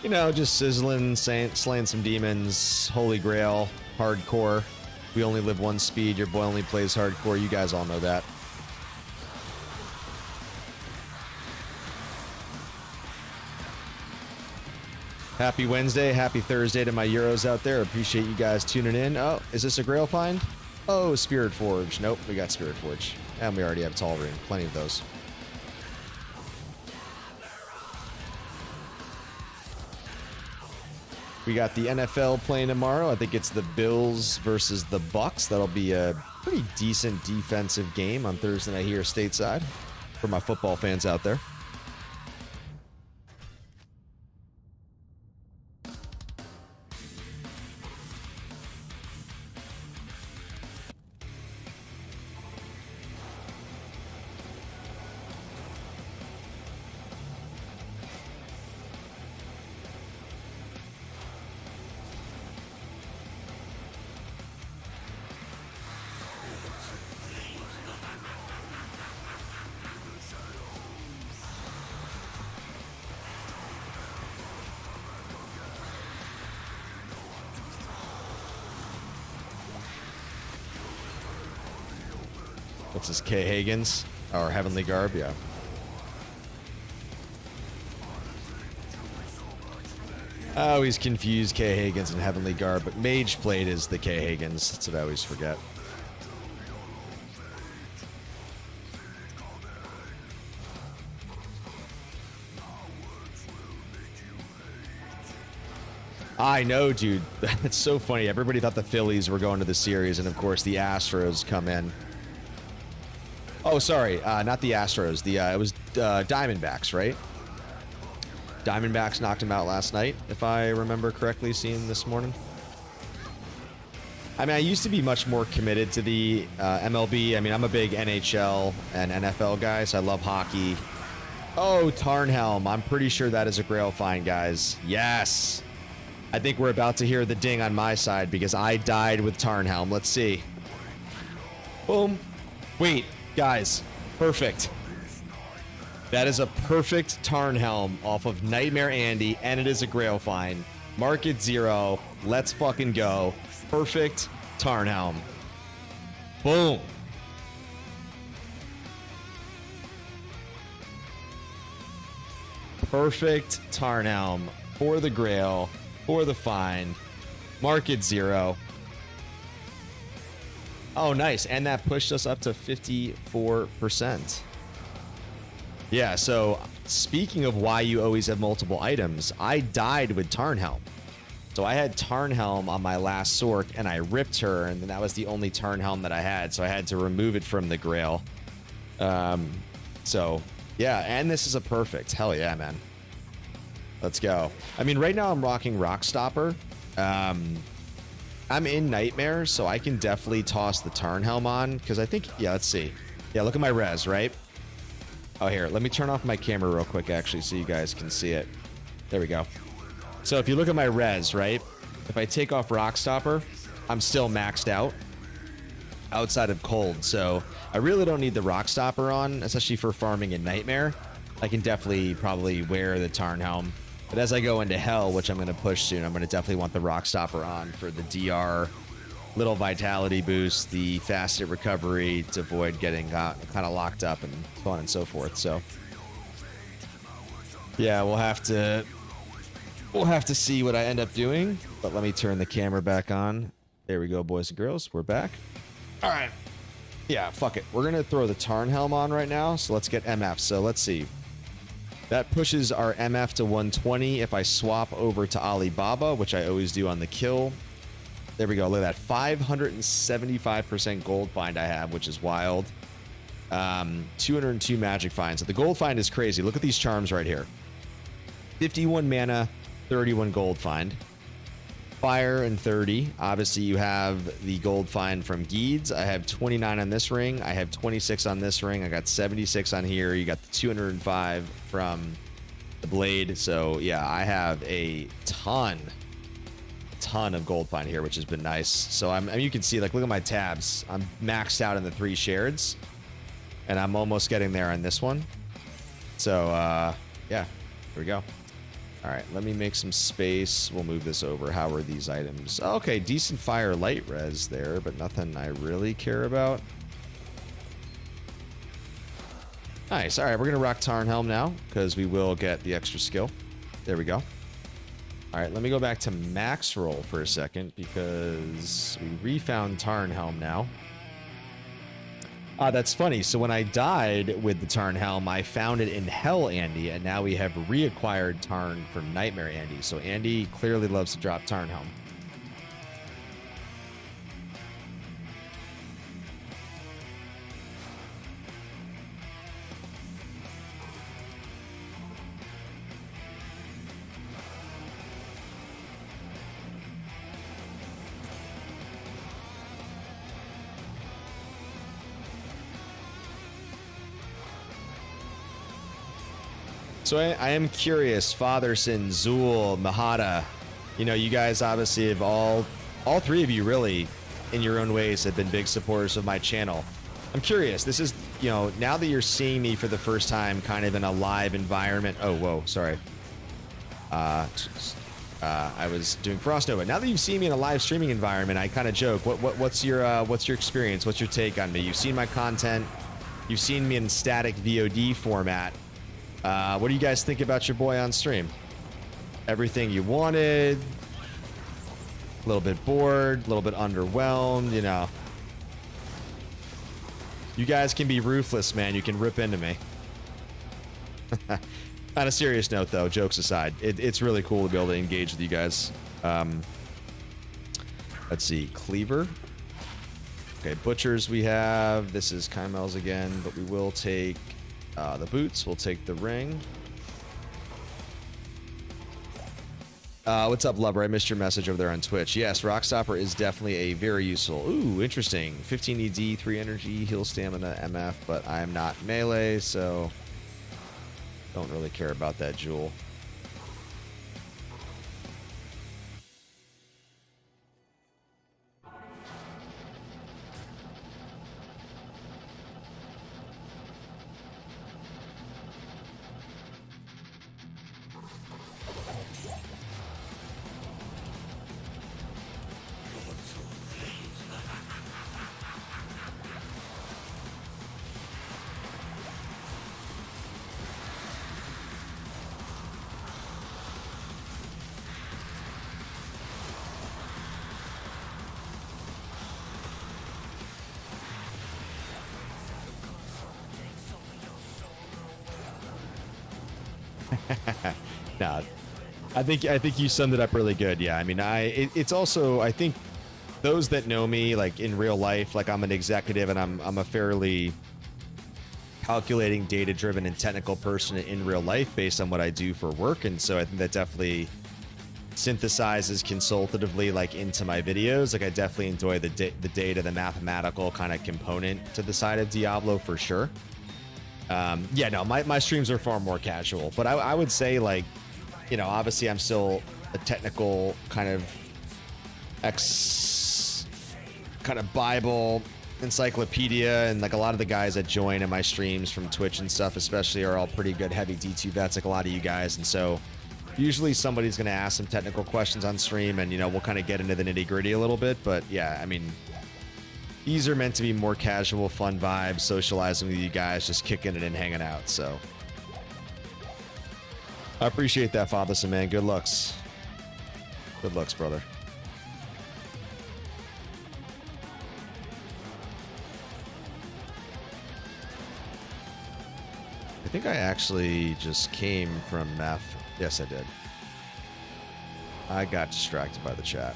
[SPEAKER 1] You know, just sizzling, slaying some demons, Holy Grail, hardcore. We only live one speed. Your boy only plays hardcore. You guys all know that. Happy Wednesday, happy Thursday to my Euros out there. Appreciate you guys tuning in. Oh, is this a Grail find? Oh, Spirit Forge. Nope, we got Spirit Forge. And we already have Tall Rune. Plenty of those. We got the NFL playing tomorrow. I think it's the Bills versus the Bucks. That'll be a pretty decent defensive game on Thursday night here stateside for my football fans out there. What's this, K. Hagen's? Or Heavenly Garb, yeah. I always confuse K. Hagen's and Heavenly Garb, but Mage Blade is the K. Hagen's. That's what I always forget. I know, dude. That's so funny. Everybody thought the Phillies were going to the series, and of course the Astros come in. Oh, sorry, not the Astros. It was Diamondbacks, right? Diamondbacks knocked him out last night, if I remember correctly, seeing this morning. I mean, I used to be much more committed to the MLB. I mean, I'm a big NHL and NFL guy, so I love hockey. Oh, Tarnhelm. I'm pretty sure that is a Grail find, guys. Yes. I think we're about to hear the ding on my side because I died with Tarnhelm. Let's see. Boom. Wait. Guys, perfect. That is a perfect Tarnhelm off of Nightmare Andy, and it is a Grail find. Market 0. Let's fucking go. Perfect Tarnhelm. Boom. Perfect Tarnhelm for the Grail, for the find. Market 0. Oh, nice. And that pushed us up to 54%. Yeah, so speaking of why you always have multiple items, I died with Tarnhelm. So I had Tarnhelm on my last Sork, and I ripped her, and that was the only Tarnhelm that I had, so I had to remove it from the Grail. So, yeah, and this is a perfect. Hell yeah, man. Let's go. I mean, right now I'm rocking Rockstopper. I'm in Nightmare, so I can definitely toss the Tarnhelm on, because I think, yeah, let's see. Yeah, look at my res, right? Oh, here, let me turn off my camera real quick, actually, so you guys can see it. There we go. So if you look at my res, right? If I take off Rockstopper, I'm still maxed out outside of Cold, so I really don't need the Rockstopper on, especially for farming in Nightmare. I can definitely probably wear the Tarnhelm. But as I go into Hell, which I'm going to push soon, I'm going to definitely want the Rockstopper on for the DR little vitality boost, the faster recovery to avoid getting kind of locked up and so on and so forth. So yeah, we'll have to see what I end up doing. But let me turn the camera back on. There we go, boys and girls. We're back. All right. Yeah, fuck it. We're gonna throw the Tarn Helm on right now. So let's get MF. So let's see. That pushes our MF to 120 if I swap over to Alibaba, which I always do on the kill. There we go. Look at that. 575% gold find I have, which is wild. 202 magic finds. So the gold find is crazy. Look at these charms right here. 51 mana, 31 gold find. Fire and 30. Obviously, you have the gold find from Geeds. I have 29 on this ring. I have 26 on this ring. I got 76 on here. You got the 205 from the blade. So yeah, I have a ton of gold find here, which has been nice. So I mean, you can see, like, look at my tabs. I'm maxed out in the 3 shareds, and I'm almost getting there on this one. So yeah, here we go. All right, let me make some space. We'll move this over. How are these items? Okay, decent fire light res there, but nothing I really care about. Nice. All right, we're going to rock Tarn Helm now because we will get the extra skill. There we go. All right, let me go back to max roll for a second because we refound Tarn Helm now. That's funny. So when I died with the Tarn Helm, I found it in Hell Andy, and now we have reacquired Tarn from Nightmare Andy. So Andy clearly loves to drop Tarn Helm. So I am curious, Fatherson, Zool, Mahata, you know, you guys obviously have all 3 of you really, in your own ways, have been big supporters of my channel. I'm curious, this is, you know, now that you're seeing me for the first time kind of in a live environment. Oh, whoa, sorry. I was doing Frost Nova. Now that you've seen me in a live streaming environment, I kind of joke, what's your experience? What's your take on me? You've seen my content. You've seen me in static VOD format. What do you guys think about your boy on stream? Everything you wanted? A little bit bored? A little bit underwhelmed? You know. You guys can be ruthless, man. You can rip into me. On a serious note, though, jokes aside, it's really cool to be able to engage with you guys. Let's see. Cleaver. Okay, Butchers we have. This is Kymel's again, but we will take... the boots, we'll take the ring. What's up, lover? I missed your message over there on Twitch. Yes, Rockstopper is definitely a very useful. Ooh, interesting. 15 ED, 3 energy, heal stamina, MF, but I am not melee, so don't really care about that jewel. No, I think you summed it up really good. Yeah, I mean, it's also, I think those that know me, like in real life, like I'm an executive and I'm a fairly calculating, data-driven, and technical person in real life based on what I do for work, and so I think that definitely synthesizes consultatively like into my videos. Like I definitely enjoy the data, the mathematical kind of component to the side of Diablo for sure. Yeah, no, my streams are far more casual, but I would say, like, you know, obviously I'm still a technical kind of Bible encyclopedia, and like a lot of the guys that join in my streams from Twitch and stuff especially are all pretty good heavy D2 vets, like a lot of you guys, and so Usually somebody's going to ask some technical questions on stream, and, you know, we'll kind of get into the nitty-gritty a little bit. But, yeah, I mean, these are meant to be more casual, fun vibes, socializing with you guys, just kicking it and hanging out. So I appreciate that, Fatherson, man. Good looks. Good looks, brother. I think I actually just came from Meth. Yes, I did. I got distracted by the chat.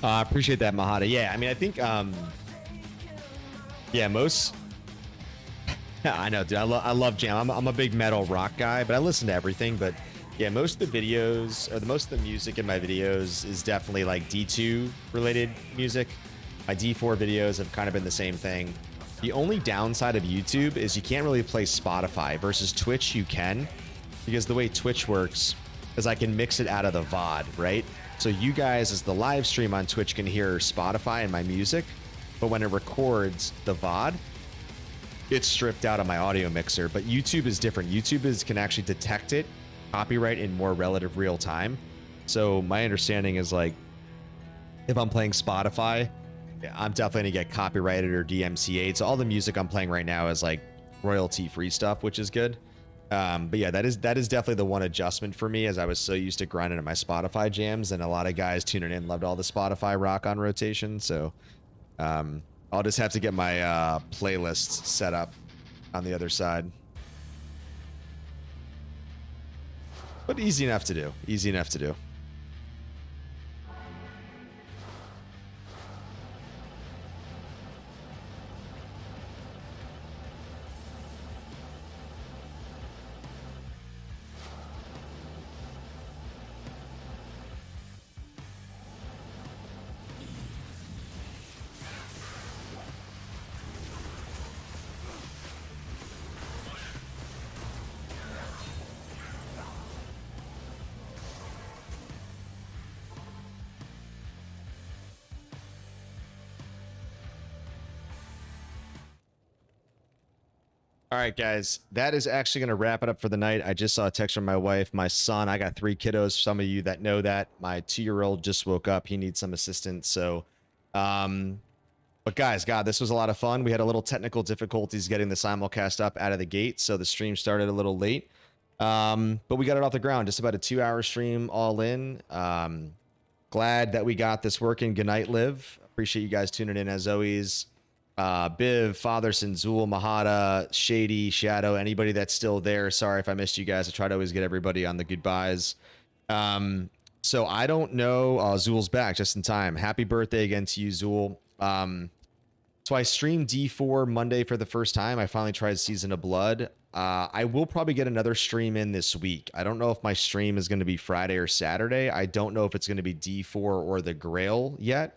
[SPEAKER 1] I appreciate that, Mahada. Yeah, I mean, I think, yeah, most, I know, dude, I love jam. I'm a big metal rock guy, but I listen to everything. But yeah, most of the videos, or most of the music in my videos is definitely like D2 related music. My D4 videos have kind of been the same thing. The only downside of YouTube is you can't really play Spotify versus Twitch. You can, because the way Twitch works is I can mix it out of the VOD, right? So you guys, as the live stream on Twitch, can hear Spotify and my music, but when it records the VOD, it's stripped out of my audio mixer. But YouTube is different. YouTube can actually detect it, copyright in more relative real time. So my understanding is, like, if I'm playing Spotify, I'm definitely gonna get copyrighted or DMCA'd. So all the music I'm playing right now is like royalty-free stuff, which is good. But yeah, that is definitely the one adjustment for me, as I was so used to grinding at my Spotify jams, and a lot of guys tuning in loved all the Spotify rock on rotation. So I'll just have to get my playlists set up on the other side. But easy enough to do. Easy enough to do. All right, guys, that is actually going to wrap it up for the night. I just saw a text from my wife, my son. I got 3 kiddos. Some of you that know that. My 2-year-old just woke up. He needs some assistance. So, but guys, God, this was a lot of fun. We had a little technical difficulties getting the simulcast up out of the gate, so the stream started a little late. But we got it off the ground. Just about a 2-hour stream all in. Glad that we got this working. Good night, Liv. Appreciate you guys tuning in as always. Biv, Fatherson, Zool, Mahada, Shady, Shadow, anybody that's still there. Sorry if I missed you guys. I try to always get everybody on the goodbyes. So I don't know. Zool's back just in time. Happy birthday again to you, Zool. So I streamed D4 Monday for the first time. I finally tried Season of Blood. I will probably get another stream in this week. I don't know if my stream is going to be Friday or Saturday. I don't know if it's going to be D4 or the Grail yet.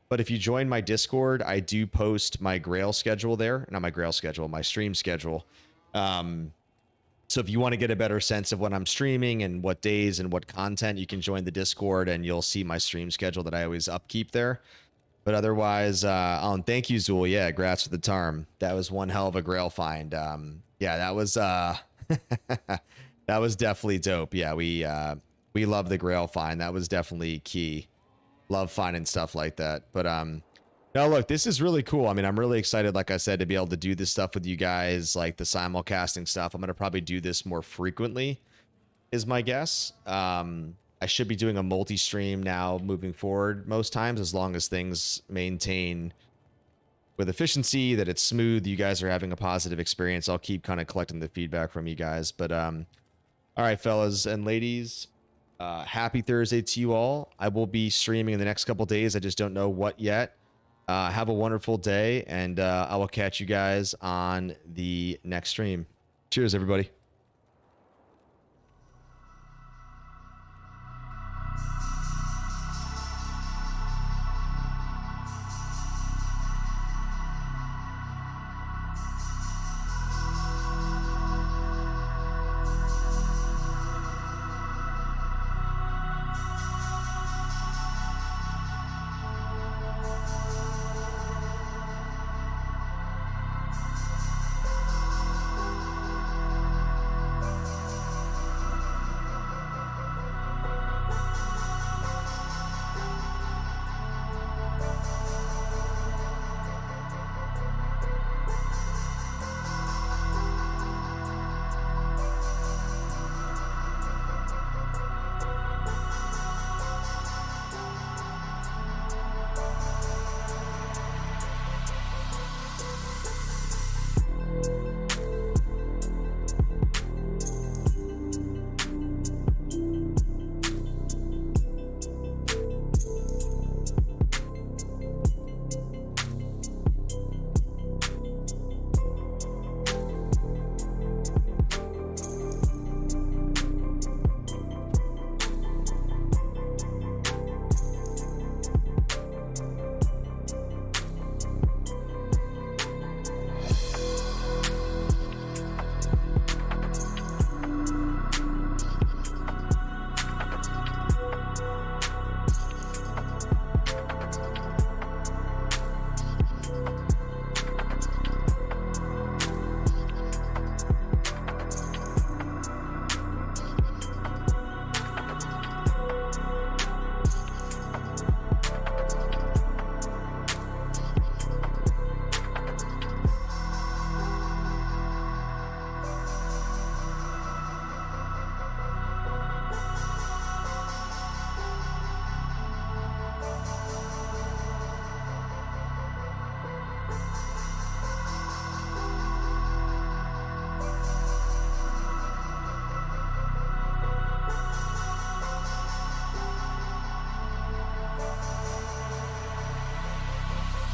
[SPEAKER 1] But if you join my Discord, I do post my Grail schedule there. Not my Grail schedule, my stream schedule. So if you want to get a better sense of when I'm streaming and what days and what content, you can join the Discord and you'll see my stream schedule that I always upkeep there. But otherwise, thank you, Zool. Yeah, grats for the Tarm. That was one hell of a Grail find. Yeah, that was that was definitely dope. Yeah, we love the Grail find. That was definitely key. Love finding stuff like that. But no, look, this is really cool. I mean, I'm really excited, like I said, to be able to do this stuff with you guys, like the simulcasting stuff. I'm going to probably do this more frequently, is my guess. I I should be doing a multi-stream now moving forward most times, as long as things maintain with efficiency, that it's smooth, you guys are having a positive experience. I'll keep kind of collecting the feedback from you guys. But all right, fellas and ladies, happy Thursday to you all. I will be streaming in the next couple days. I just don't know what yet. Have a wonderful day, and I will catch you guys on the next stream. Cheers, everybody.